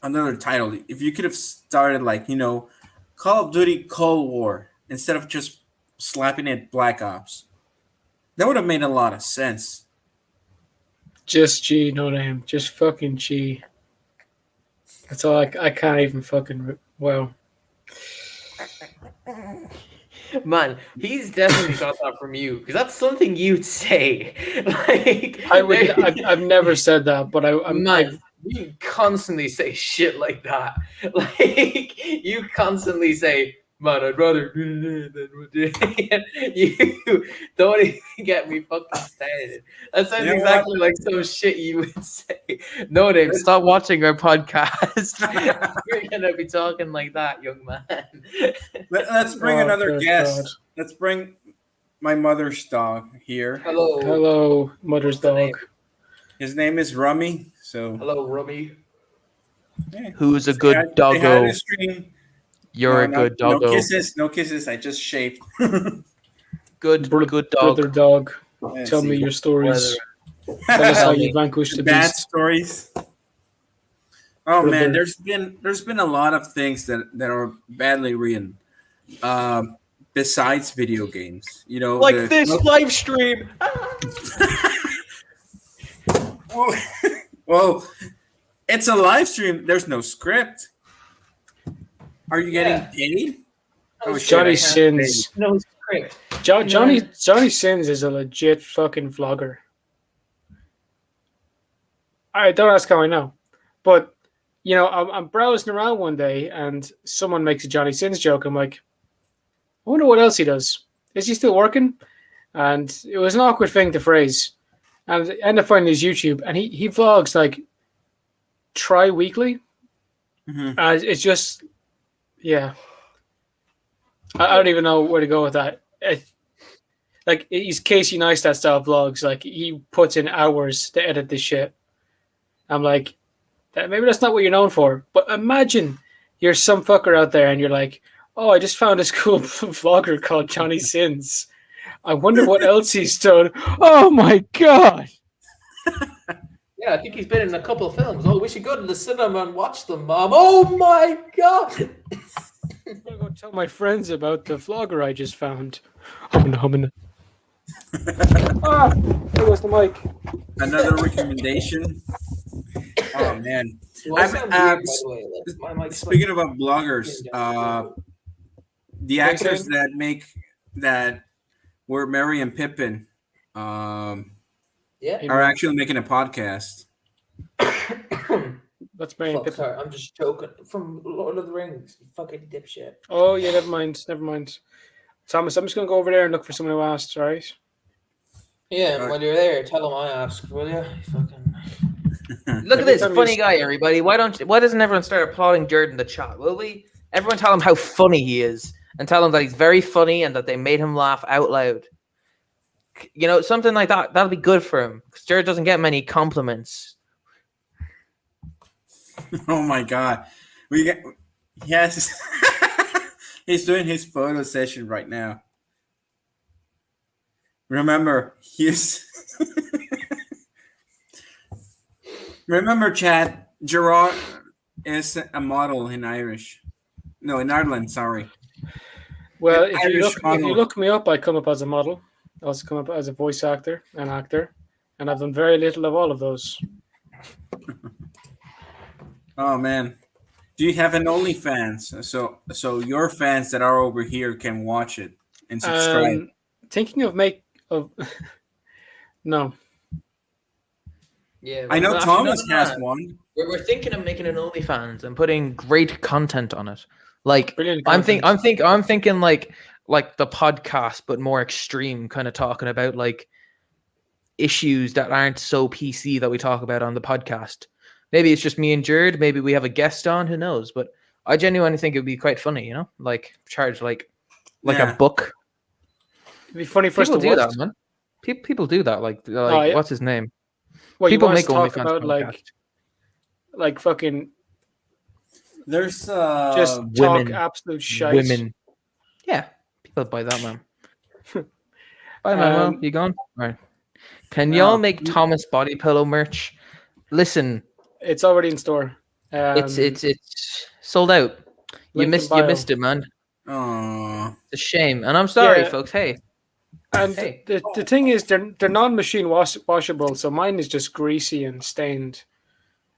another title. If you could have started like, Call of Duty Cold War instead of just slapping it Black Ops, that would have made a lot of sense. Just G, no name. Just fucking G. That's all I can't even fucking. Well, Man, he's definitely got that from you because that's something you'd say. Like I would. I've never said that, but I'm man, you constantly say shit like that. Like you constantly say, "Man, I'd rather." You don't even get me fucking started. That sounds You know exactly like some shit you would say. No, Dave, stop watching our podcast. You're gonna be talking like that, young man. Let's bring Oh, another good guest. God. Let's bring my mother's dog here. Hello, Hello, mother's What's the name? dog. His name is Rummy. So hello, Rummy. yeah. Who's a Say hi- good say hi to doggo? the stream. You're No, a good doggo. No kisses. No kisses. I just shaved. Good dog. Brother dog. Let's Tell see. me your stories. Brother. Tell us how Tell you me. vanquished the Bad beast. stories. Oh man, Brother. there's been a lot of things that are badly written. Besides video games, Like this live stream. Well, it's a live stream. There's no script. Are you getting Yeah. paid? Oh, shit, Johnny I can't Sins. No script. Johnny Sins is a legit fucking vlogger. I don't ask how I know, but I'm browsing around one day and someone makes a Johnny Sins joke. I'm like, I wonder what else he does. Is he still working? And it was an awkward thing to phrase. And I ended up finding his YouTube, and he vlogs like tri-weekly. Mhm. It's just, yeah. I don't even know where to go with that. Like, he's Casey Neistat style vlogs. Like, he puts in hours to edit this shit. I'm like, maybe that's not what you're known for. But imagine you're some fucker out there and you're like, oh, I just found this cool vlogger called Johnny Sins. I wonder what else he's done. Oh my god! Yeah, I think he's been in a couple of films. Oh, we should go to the cinema and watch them, Mom. Oh my god! I'm gonna go tell my friends about the vlogger I just found. Humming. There was the mic. Another recommendation. Oh man. Do I I've- sound uh, weird, by the way? Like, my mic's Speaking about bloggers, the What are you actors saying? that were Merry and Pippin yeah. are actually making a podcast. That's Mary and Fuck, Pippin. sorry, I'm just joking. From Lord of the Rings, you fucking dipshit. Oh yeah, never mind. Thomas, I'm just gonna go over there and look for someone who asked. All right. Yeah, Alright. while you're there, tell him I asked, will you? Fucking. Look at this time funny you- guy, everybody. Why doesn't everyone start applauding Jared in the chat? Will we? Everyone tell him how funny he is and tell him that he's very funny and that they made him laugh out loud. Something like that. That'll be good for him because Jared doesn't get many compliments. Oh my god. Yes. He's doing his photo session right now. Remember, Remember, Chad, Gerard is a model in Irish. No, in Ireland, sorry. Well, An if you Irish model. look me up, I come up as a model. I also come up as a voice actor, and I've done very little of all of those. Oh man. Do you have an OnlyFans? So your fans that are over here can watch it and subscribe. Thinking of no. Yeah, I know well, actually, Thomas has one. We're thinking of making an OnlyFans and putting great content on it. Like Brilliant I'm content. thinking like the podcast, but more extreme, kind of talking about like issues that aren't so PC that we talk about on the podcast. Maybe it's just me and Jared. Maybe we have a guest on. Who knows? But I genuinely think it would be quite funny. You know, like charge like Yeah. a book. It'd be funny for us People to do watch. that, man. People do that. Like yeah. what's his name? Well, People you want make us to talk OnlyFans about podcast. like fucking There's just women. talk absolute shite. Women. Yeah, people buy that, man. Bye, Manuel. You gone? All right. Can No. y'all make Thomas body pillow merch? Listen, It's already in store. it's sold out. You link in bio. missed it, man. Aw. It's a shame, and I'm sorry, Yeah. folks. Hey, And Hey. the thing is, they're non-machine washable, so mine is just greasy and stained.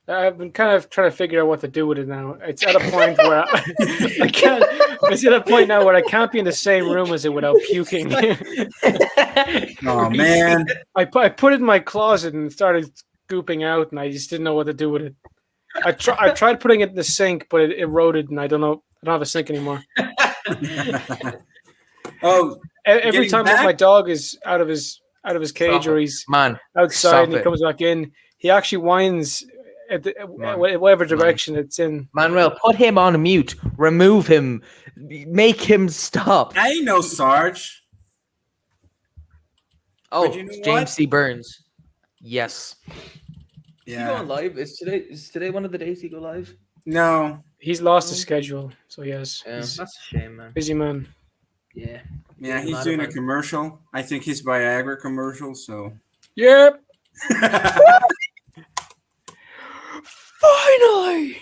I've been kind of trying to figure out what to do with it now. It's at a point where I can't. It's at a point now where I can't be in the same room as it without puking. Oh man. I put it in my closet and it started scooping out, and I just didn't know what to do with it. I tried putting it in the sink, but it eroded, and I don't know. I don't have a sink anymore. Oh, Every Getting time back- my dog is out of his cage Stop or it. he's man. outside Stop and he it. comes back in, he actually whines at whatever direction it's in. Manuel, put him on mute. Remove him. Make him stop. I know Sarge. Oh, But you know it's what? James C. Burns. Yes. Is he Yeah. going live? Is today one of the days he go live? No. He's lost his schedule, so yes, Yeah, he's that's a shame, man. busy man. Yeah. Yeah, he's Mad doing a about it. commercial. I think his Viagra commercial. So. Yep, finally,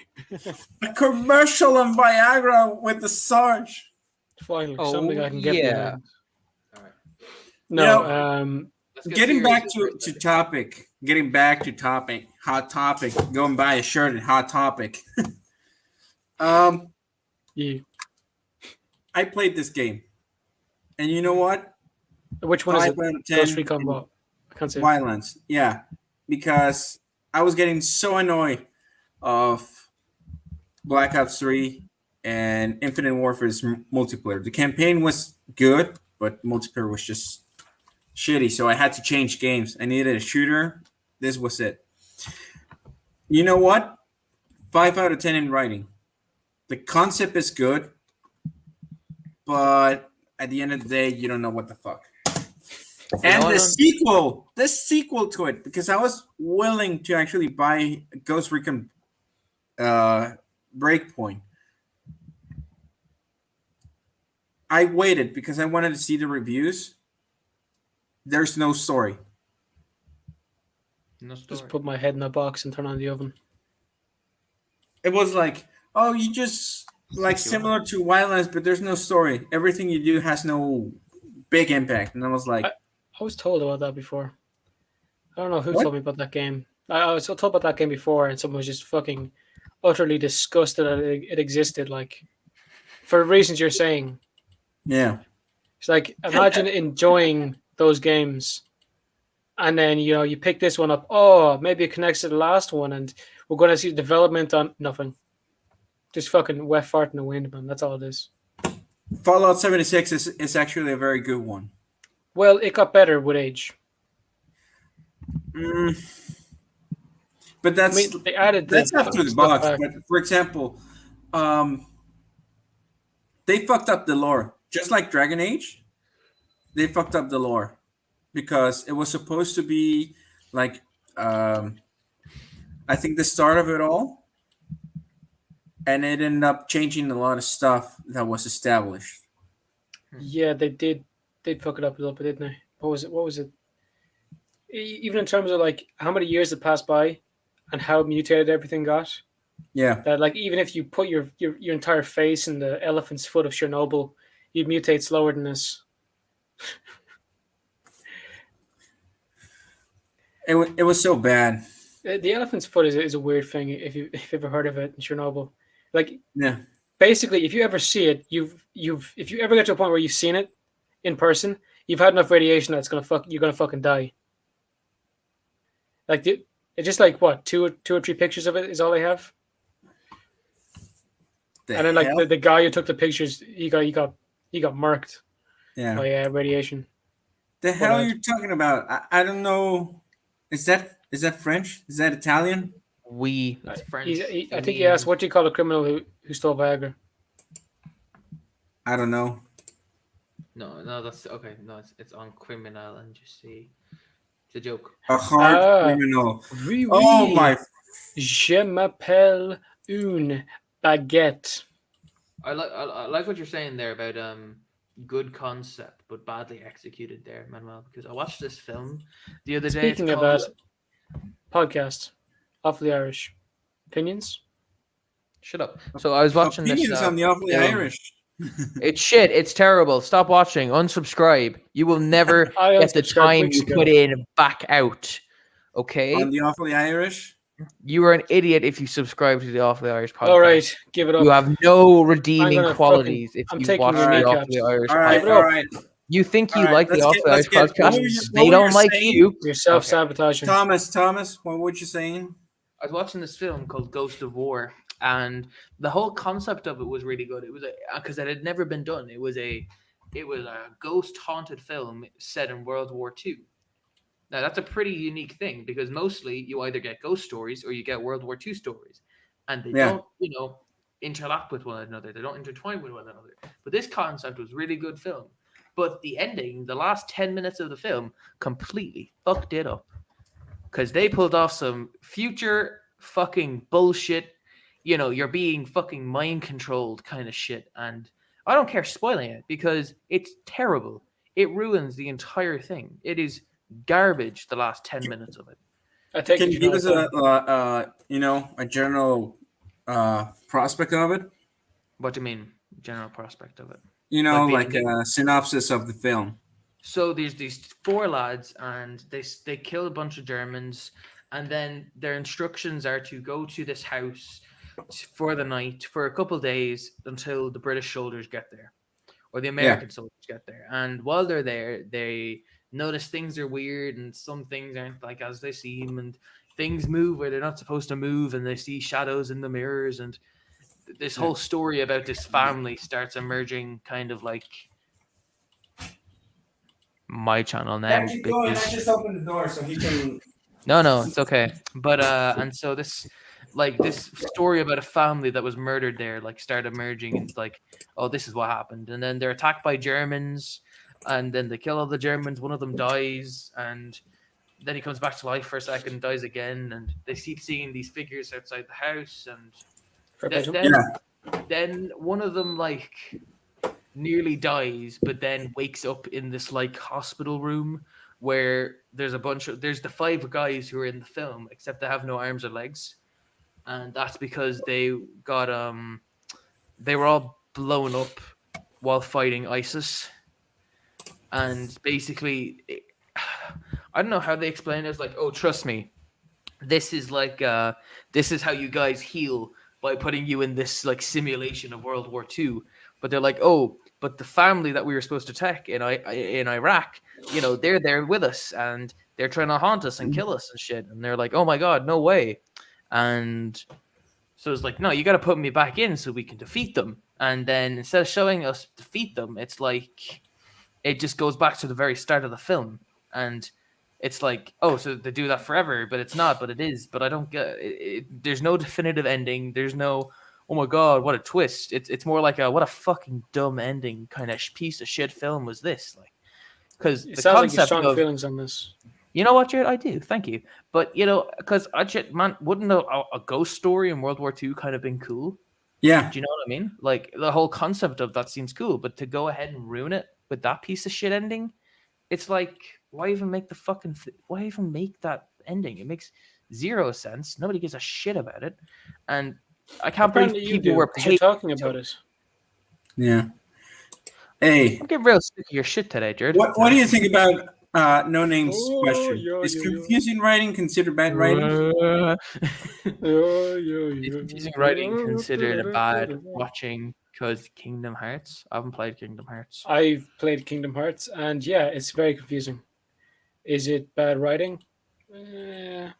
A commercial on Viagra with the Sarge. finally Oh, something I can get yeah. behind. Alright. No, Let's get Getting serious back with to, it. to topic. Getting back to topic. Hot topic. Go and buy a shirt at Hot Topic. yeah. I played this game. And you know what? Which one is 5 it? out of 10 Ghost Recon Bot. I can't say. violence. Yeah. Because I was getting so annoyed of Black Ops 3 and Infinite Warfare's multiplayer. The campaign was good, but multiplayer was just shitty. So I had to change games. I needed a shooter. This was it. You know what? 5 out of 10 in writing. The concept is good, but at the end of the day, you don't know what the fuck. And know the what? sequel to it, because I was willing to actually buy Ghost Recon Breakpoint. I waited because I wanted to see the reviews. There's no story. No Just story. put my head in a box and turn on the oven. It was like, oh, you just like similar to Wildlands, but there's no story. Everything you do has no big impact. And I was like, I was told about that before. I don't know who What? told me about that game. I was told about that game before, and someone was just fucking utterly disgusted that it existed. Like, for reasons you're saying, yeah. it's like imagine enjoying those games, and then you pick this one up. Oh, maybe it connects to the last one, and we're going to see development on nothing. Just fucking wet fart in the wind, man. That's all it is. Fallout 76 is actually a very good one. Well, it got better with age. But I that's mean, they added that's the after the stuff box. back. But for example, they fucked up the lore. Just like Dragon Age, they fucked up the lore because it was supposed to be like I think the start of it all, and it ended up changing a lot of stuff that was established. Yeah, they did fuck it up a little bit, didn't they? What was it? Even in terms of like how many years had passed by and how mutated everything got. Yeah. That like even if you put your entire face in the elephant's foot of Chernobyl, you'd mutate slower than this. It was so bad. The elephant's foot is a weird thing if you've ever heard of it in Chernobyl. Like, Yeah. basically, if you ever see it, if you ever get to a point where you've seen it in person, you've had enough radiation that's you're gonna fucking die. Like, it's just like what, two or three pictures of it is all they have. The And then like hell? the guy who took the pictures, he got murked Yeah. by radiation. The hell are you talking about? I don't know. Is that French? Is that Italian? It's French. I think he asked, what do you call a criminal who stole Viagra? I don't know. No, that's okay. No, it's on criminal and just see. It's a joke. A hard Ah. criminal. Oui, Oh oui. my! Je m'appelle une baguette. I like what you're saying there about good concept but badly executed there, Manuel. Because I watched this film the other day. Speaking of that, podcast, Awfully Irish. Opinions? Shut up. So I was watching Opinions this. on the Awfully film. Irish. It's shit. It's terrible. Stop watching. Unsubscribe. You will never I get the unsubscribed time weeks you ago. put in back out. Okay? On the Awfully Irish. You are an idiot if you subscribe to the Awfully Irish podcast. All right, give it up. You have no I'm redeeming gonna qualities if I'm you taking watch your the kneecaps. Awfully Irish All right, Give it all up. right. You think you All right, like the let's Awfully get- Irish let's get- what podcast? were you- They what were don't you like saying? you. You're self-sabotaging. Thomas, what were you saying? I was watching this film called Ghost of War, and the whole concept of it was really good. It was because it had never been done. It was a ghost haunted film set in World War II. Now that's a pretty unique thing because mostly you either get ghost stories or you get World War II stories, and they Yeah. don't interlap with one another. They don't intertwine with one another. But this concept was really good film. But the ending, the last 10 minutes of the film, completely fucked it up. Because they pulled off some future fucking bullshit, you're being fucking mind controlled kind of shit. And I don't care spoiling it because it's terrible. It ruins the entire thing. It is garbage, the last 10 minutes of it. I take Can it you give us know. a general prospect of it? What do you mean, general prospect of it? Like a synopsis of the film. So there's these four lads, and they kill a bunch of Germans, and then their instructions are to go to this house for the night for a couple days until the British soldiers get there, or the American soldiers get there. And while they're there, they notice things are weird, and some things aren't like as they seem, and things move where they're not supposed to move, and they see shadows in the mirrors, and this whole story about this family starts emerging, kind of like my channel now. I just opened the door so he can. No, it's okay. But and so this story about a family that was murdered there started emerging, and it's like, oh, this is what happened. And then they're attacked by Germans, and then they kill all the Germans. One of them dies, and then he comes back to life for a second, dies again, and they keep seeing these figures outside the house, and then one of them nearly dies, but then wakes up in this hospital room where there's the five guys who are in the film, except they have no arms or legs, and that's because they got they were all blown up while fighting ISIS, and basically I don't know how they explain it. It's like, oh, trust me, this is this is how you guys heal by putting you in this simulation of World War II. But they're like, oh, but the family that we were supposed to attack in Iraq, they're there with us, and they're trying to haunt us and kill us and shit. And they're like, oh my God, no way. And so it's like, no, you got to put me back in so we can defeat them. And then instead of showing us defeat them, it's like, it just goes back to the very start of the film. And it's like, oh, so they do that forever, but it's not, but it is. But I don't get it. There's no definitive ending. There's no, oh my God, what a twist. It's more like what a fucking dumb ending kind of piece of shit film was this. Because It the sounds like you concept strong of, feelings on this. you know what, Jared? I do. Thank you. But, because man, wouldn't a ghost story in World War II kind of been cool? Yeah. Do you know what I mean? The whole concept of that seems cool, but to go ahead and ruin it with that piece of shit ending, it's like, why even make why even make that ending? It makes zero sense. Nobody gives a shit about it. And I can't believe people were paid talking about it. Yeah. Hey, I'm getting real sick of your shit today, Jared. what do you think about No names Oh, question. yo, Is yo, yo. confusing writing considered bad writing? Is confusing writing considered bad watching because Kingdom Hearts? I haven't played Kingdom Hearts. I've played Kingdom Hearts, and yeah, it's very confusing. Is it bad writing? I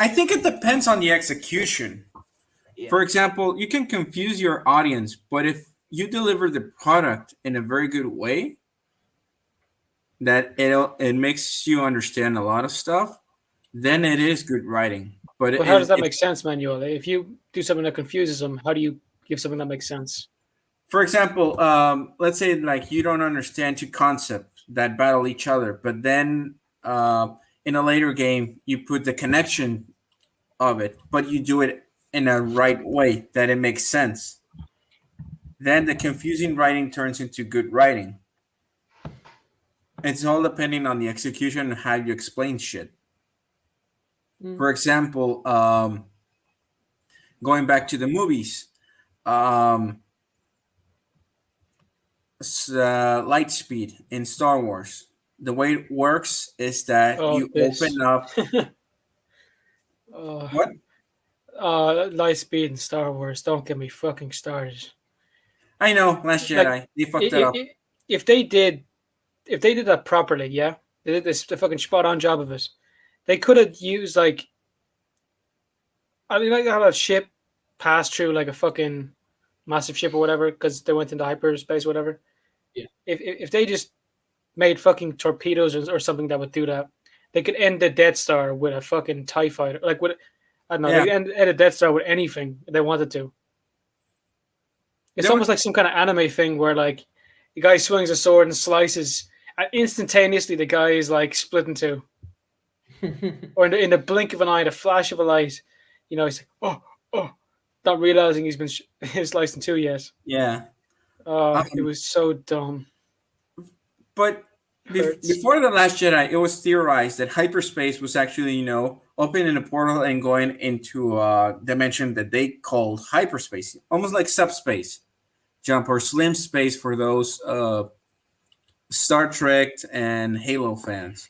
think it depends on the execution. Yeah. For example, you can confuse your audience, but if you deliver the product in a very good way, that it makes you understand a lot of stuff, then it is good writing. But But how does that make sense, Manuel? If you do something that confuses them, how do you give something that makes sense? For example, let's say like you don't understand two concepts that battle each other, but then in a later game you put the connection of it, but you do it in a right way that it makes sense. Then the confusing writing turns into good writing. It's all depending on the execution and how you explain shit. For example, going back to the movies, Lightspeed in Star Wars. The way it works is that you open up. What? Lightspeed in Star Wars. Don't get me fucking started. I know, Last Jedi. They fucked it up. If they did that properly, yeah, they did the fucking spot on job of it. They could have used like how that ship passed through like a fucking massive ship or whatever because they went into hyperspace or whatever. Yeah. If they just made fucking torpedoes or something that would do that, they could end the Death Star with a fucking TIE fighter. Like with I don't know, they could end a Death Star with anything if they wanted to. It's almost like some kind of anime thing where like the guy swings a sword and slices, and instantaneously the guy is like split in two. Or in the blink of an eye, the flash of a light, he's like, oh, not realizing he's been sliced in two yet. Yeah. It was so dumb. But before The Last Jedi, it was theorized that hyperspace was actually, opening a portal and going into a dimension that they called hyperspace, almost like subspace jump or slim space for those Star Trek and Halo fans.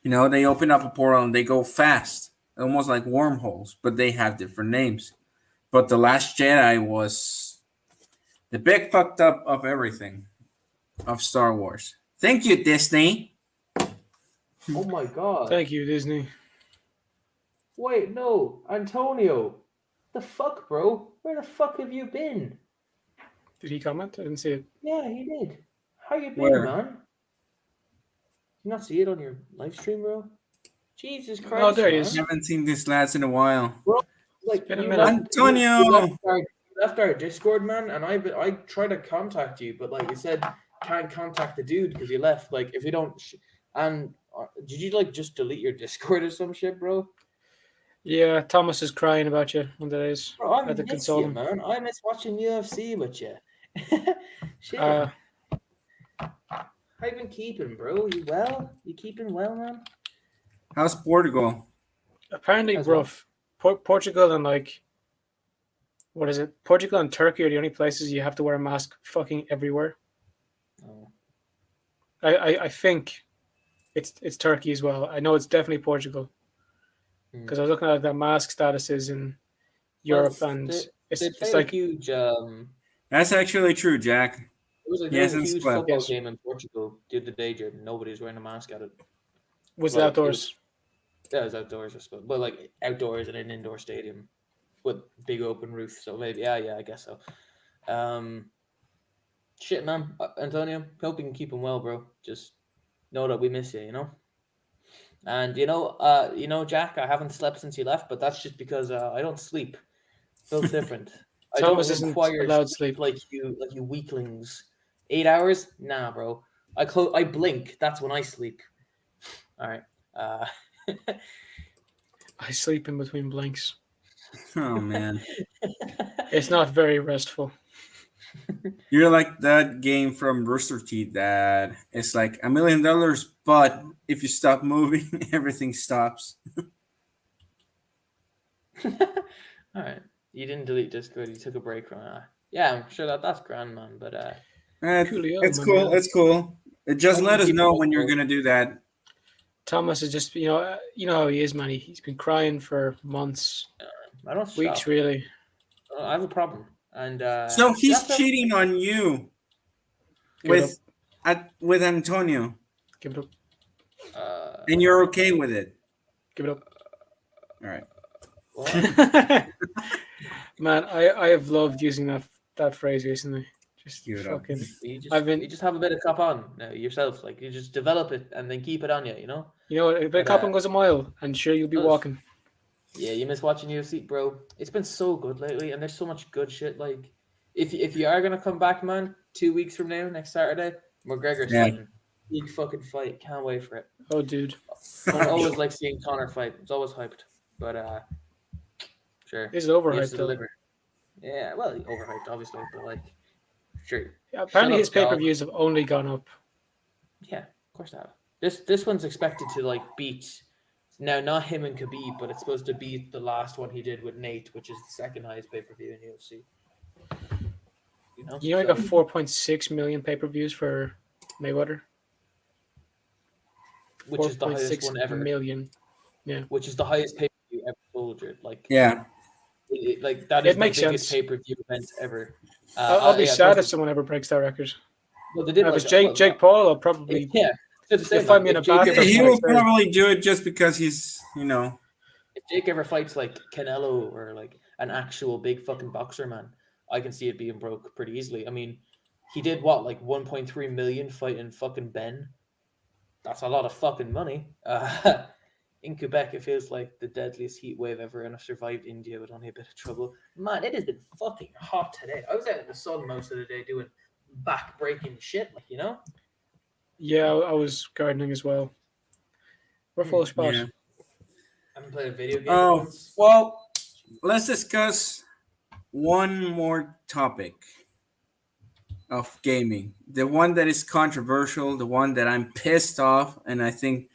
They open up a portal and they go fast, almost like wormholes, but they have different names. But The Last Jedi was the big fucked up of everything of Star Wars. Thank you, Disney. Oh my god. Thank you, Disney. Wait, no. Antonio. The fuck, bro? Where the fuck have you been? Did he comment? I didn't see it. Yeah, he did. How you been, man? Did you not see it on your live stream, bro? Jesus Christ. Oh, there he is. I haven't seen these lads in a while. Bro, like, Antonio! You left our Discord, man, and I tried to contact you, but like you said, can't contact the dude because you left. Like, if you don't... did you like just delete your Discord or some shit, bro? Yeah, Thomas is crying about you one of the days. Bro, I had to miss console you, him. man. I miss watching UFC with you. Shit. How you been keeping, bro? You well? You keeping well, man? How's Portugal? Apparently rough. Portugal and like, what is it? Portugal and Turkey are the only places you have to wear a mask fucking everywhere. Oh. I think it's Turkey as well. I know it's definitely Portugal because I was looking at the mask statuses in Europe it's like huge. That's actually true, Jack. It was a huge football game in Portugal the other day, Jordan. Nobody was wearing a mask at it. Was it outdoors? It was outdoors, I suppose. But like outdoors in an indoor stadium with big open roof. So maybe, yeah, I guess so. Shit, man. Antonio, hope you can keep him well, bro. Just know that we miss you, And Jack, I haven't slept since you left, but that's just because I don't sleep. Feels different. I don't require allowed sleep like you weaklings. 8 hours? Nah, bro. I blink. That's when I sleep. All right. I sleep in between blinks. Oh man. It's not very restful. You're like that game from Rooster Teeth that it's like $1 million, but if you stop moving, everything stops. All right. You didn't delete Discord. You took a break from it. Yeah, I'm sure that's grand, man. But it's cool. It's cool. Just How let many us people know are when you're there? gonna do that. Thomas is just you know how he is, man. He's been crying for months, I don't weeks, stop. really. I have a problem, and So he's that's a- cheating on you Give it with Antonio, Give it up. and you're okay with it. Give it All right. what? up. Man, I have loved using that phrase recently. Just Give it up. fucking. You just have a bit of cop on now yourself. Like you just develop it and then keep it on you. You know. You know what? A bit But, of copping goes a mile, and sure you'll be does. walking. Yeah, you miss watching UFC, bro. It's been so good lately, and there's so much good shit. Like, if you are gonna come back, man, 2 weeks from now, next Saturday, McGregor's Yeah. fighting. Big fucking fight. Can't wait for it. Oh, dude, I always like seeing Connor fight. It's always hyped. But sure. this is He has overhyped to though. deliver. Yeah, well, overhyped, obviously, but like, sure. Yeah, apparently Shut his up, dog. pay-per-views have only gone up. Yeah, of course they have. This one's expected to like beat. Now, not him and Khabib, but it's supposed to beat the last one he did with Nate, which is the second highest pay-per-view in UFC. You know, You only so- got 4.6 million pay-per-views for Mayweather. which is the highest 4.6 one ever. million. Which is the highest pay-per-view ever sold. Like, Yeah. like that It is the makes biggest sense. pay-per-view event ever. I'll be yeah, sad if plus- someone ever breaks that record. well, they did If like it's Jake Paul, I'll probably. Yeah, it's the same, You'll find like, me in if a Jake bathroom. ever He That's will what I said. probably do it just because he's, if Jake ever fights like Canelo or like an actual big fucking boxer, man, I can see it being broke pretty easily. I mean, he did what, like 1.3 million fighting fucking Ben. That's a lot of fucking money. In Quebec, it feels like the deadliest heat wave ever, and I've survived India with only a bit of trouble. Man, it has been fucking hot today. I was out in the sun most of the day doing back-breaking shit, like, you know? Yeah, I was gardening as well. We're full of spot. yeah. I haven't played a video game. Oh, once. well, let's discuss one more topic of gaming. The one that is controversial, the one that I'm pissed off, and I think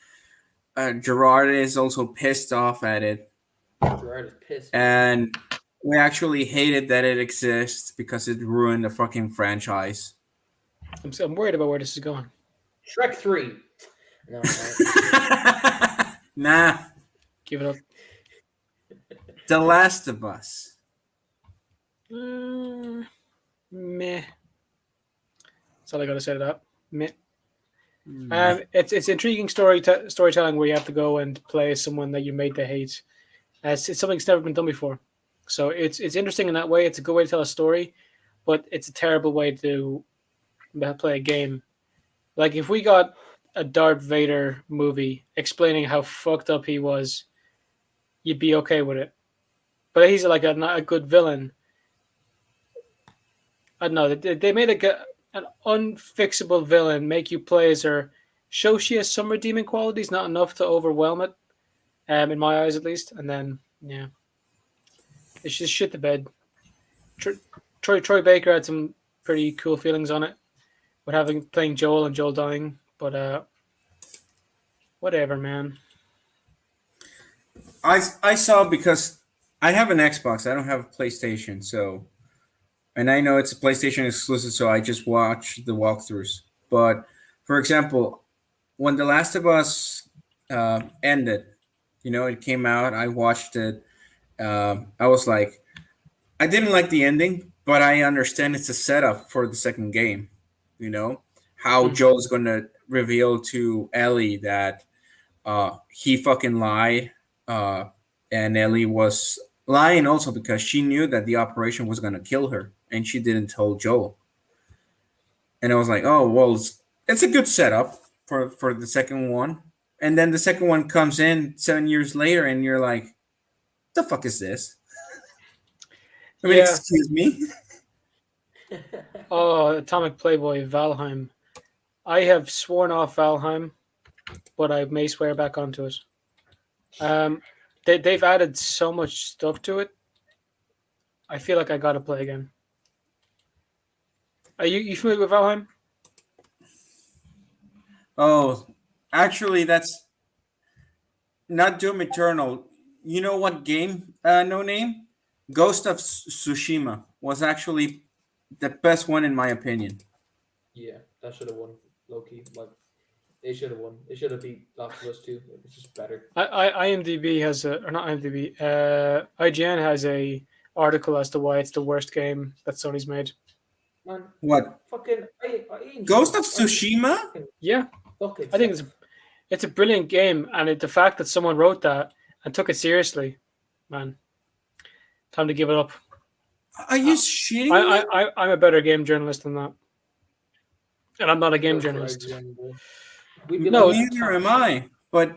Gerard is also pissed off at it. Gerard is pissed. And we actually hated that it exists because it ruined the fucking franchise. I'm worried about where this is going. Shrek 3. No, Nah, Give it up. The Last of Us. Meh. That's all I gotta say to that. Meh. Mm. It's intriguing storytelling where you have to go and play someone that you made to hate. It's something that's never been done before, so it's interesting in that way. It's a good way to tell a story, but it's a terrible way to play a game. Like if we got a Darth Vader movie explaining how fucked up he was, you'd be okay with it. But he's like not a good villain. I don't know. They made an unfixable villain make you play as her. Show she has some redeeming qualities, not enough to overwhelm it, in my eyes at least. And then yeah, it's just shit the bed. Troy Baker had some pretty cool feelings on it, with playing Joel and Joel dying. But whatever, man. I saw because I have an Xbox. I don't have a PlayStation, so and I know it's a PlayStation exclusive, so I just watch the walkthroughs. But for example, when The Last of Us ended, it came out. I watched it. I was like, I didn't like the ending, but I understand it's a setup for the second game. How Joel's gonna reveal to Ellie that he fucking lied, and Ellie was lying also because she knew that the operation was gonna kill her, and she didn't tell Joel. And I was like, oh well, it's a good setup for the second one. And then the second one comes in 7 years later, and you're like, the fuck is this? I mean, Yeah. excuse me. Oh, Atomic Playboy, Valheim. I have sworn off Valheim, but I may swear back onto it. They've added so much stuff to it. I feel like I gotta play again. Are you familiar with Valheim? Oh, actually, that's not Doom Eternal. You know what game? No name. Ghost of Tsushima was actually the best one in my opinion. Yeah, that should have won low key. Like they should have won. They should have beat Last of Us 2. It's just better. IMDb has a, or not IMDb, IGN has a article as to why it's the worst game that Sony's made. Man, What? fucking I enjoy Ghost of it. Tsushima? Yeah, Fucking I think it's a brilliant game, and the fact that someone wrote that and took it seriously, man, time to give it up. Are you shitting me? I'm a better game journalist than that, and I'm not a game Go for journalist. IGN, bro. We'd be No, like, Neither am I. But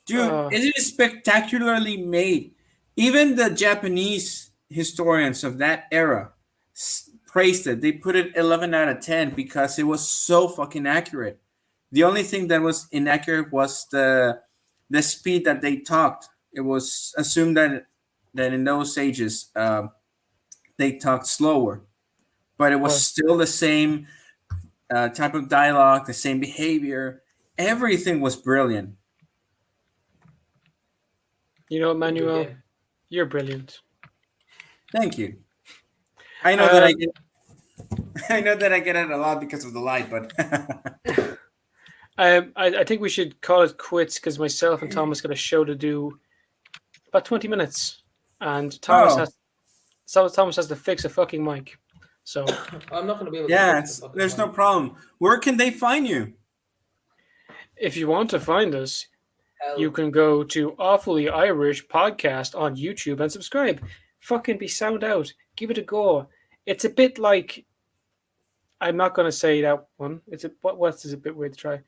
dude, it is spectacularly made. Even the Japanese historians of that era praised it. They put it 11 out of 10 because it was so fucking accurate. The only thing that was inaccurate was the speed that they talked. It was assumed that in those ages they talked slower, but it was still the same type of dialogue, the same behavior. Everything was brilliant. You know, good Manuel, game. you're brilliant. Thank you. I know that I get. I know that I get it a lot because of the light, but I think we should call it quits because myself and Thomas got a show to do about 20 minutes, and Thomas has to fix a fucking mic. So I'm not gonna be able to. yeah, fix the fucking there's no mic. problem. Where can they find you? if you want to find us, Hell, you can go to Awfully Irish Podcast on YouTube and subscribe. Fucking be sound out. Give it a go. It's a bit like, I'm not going to say that one. It's what's a bit weird to try.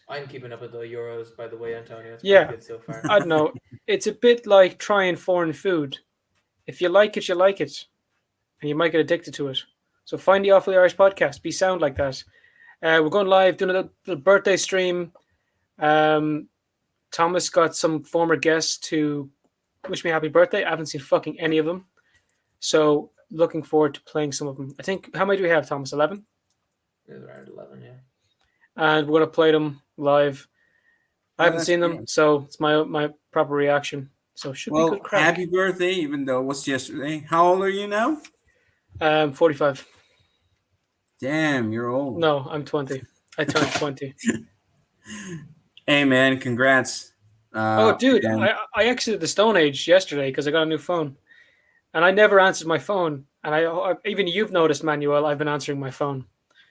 I'm keeping up with the Euros, by the way, Antonio. It's Yeah. pretty good so far. I don't know. It's a bit like trying foreign food. If you like it, you like it. And you might get addicted to it. So find the Awfully Irish Podcast. Be sound like that. We're going live, doing a little birthday stream. Thomas got some former guests to wish me happy birthday. I haven't seen fucking any of them. So looking forward to playing some of them. I think, how many do we have, Thomas? 11? It's around 11, yeah. And we're going to play them live. I Oh, haven't that's seen them, great. so it's my proper reaction. So it should be Well, good crack. happy birthday, even though it was yesterday. How old are you now? 45. Damn, you're old. No, I'm 20. I turned 20. Hey, man, congrats. Oh, dude, again. I exited the Stone Age yesterday because I got a new phone. And I never answered my phone. And I even you've noticed, Manuel, I've been answering my phone.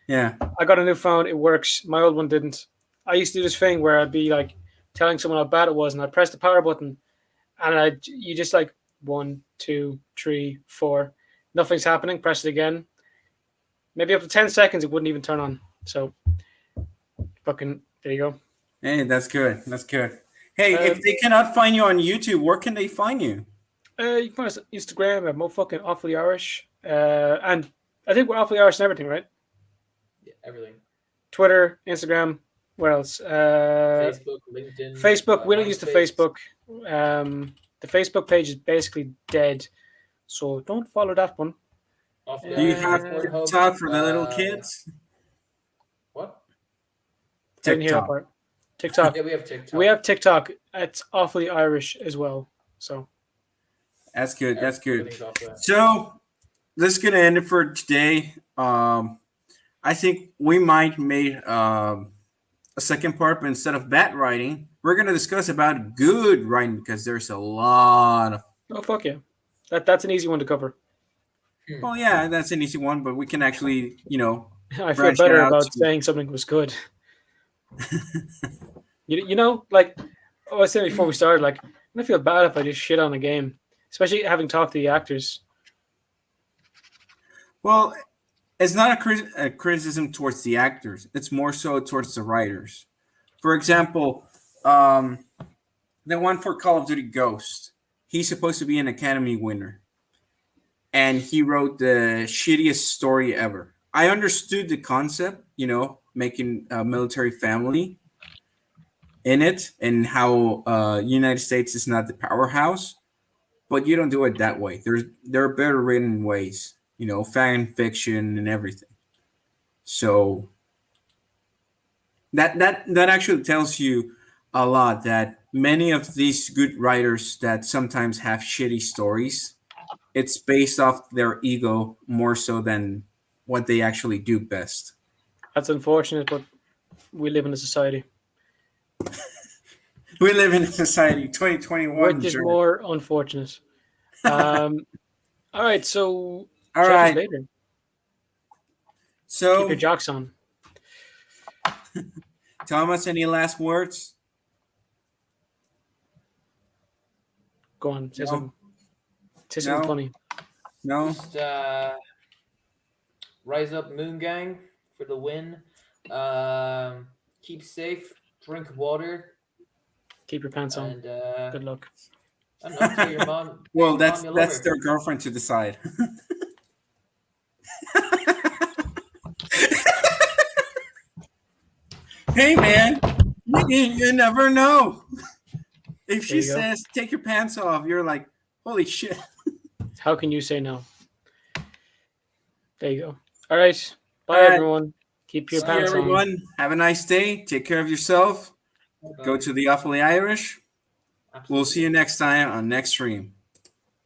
Yeah. I got a new phone. It works. My old one didn't. I used to do this thing where I'd be like telling someone how bad it was, and I'd press the power button, and you just like 1, 2, 3, 4. Nothing's happening. Press it again. Maybe up to 10 seconds, it wouldn't even turn on. So, fucking, there you go. Hey, that's good. That's good. Hey, if they cannot find you on YouTube, where can they find you? You can find us on Instagram at Mofucking Awfully Irish. And I think we're Awfully Irish and everything, right? Yeah, everything. Twitter, Instagram. What else? Facebook, LinkedIn. Facebook. We don't use the MySpace. Facebook. The Facebook page is basically dead. So don't follow that one. Awfully Do you Irish, have Pornhub, TikTok for the little kids? What? Didn't hear that TikTok. part. TikTok. Yeah, we have TikTok. We have TikTok. It's Awfully Irish as well. So That's good. That's good. Everything's off that. So this is gonna end it for today. I think we might make a second part, but instead of bad writing, we're gonna discuss about good writing because there's a lot of. oh fuck yeah, that's an easy one to cover. Oh yeah, that's an easy one, but we can actually, I feel branch better it out about to- saying something was good. you know, like I was saying before we started, like I feel bad if I just shit on a game, especially having talked to the actors. Well, it's not a criticism towards the actors. It's more so towards the writers. For example, the one for Call of Duty Ghost, he's supposed to be an Academy winner. And he wrote the shittiest story ever. I understood the concept, making a military family in it and how United States is not the powerhouse, but you don't do it that way. There are better written ways, fan fiction and everything. So that actually tells you a lot that many of these good writers that sometimes have shitty stories, it's based off their ego more so than what they actually do best. That's unfortunate, but we live in a society. We live in a society 2021. Which is Jordan. more unfortunate. All right, so All check us right. later. Keep So, your jocks on. Thomas, any last words? Go on, say No. something. Say something No. funny. No? Just rise up, Moon Gang, for the win. Keep safe, drink water, Keep your pants on. and Good luck. I don't know, tell your mom. Well, your that's mom you love her. their girlfriend to decide. Hey, man, you never know. If she There you go. says, take your pants off, you're like, holy shit. How can you say no? There you go. All right. Bye, All right. everyone. Keep your See you, pants on. everyone. Have a nice day. Take care of yourself. Go to the Awfully Irish. We'll see you next time on next stream.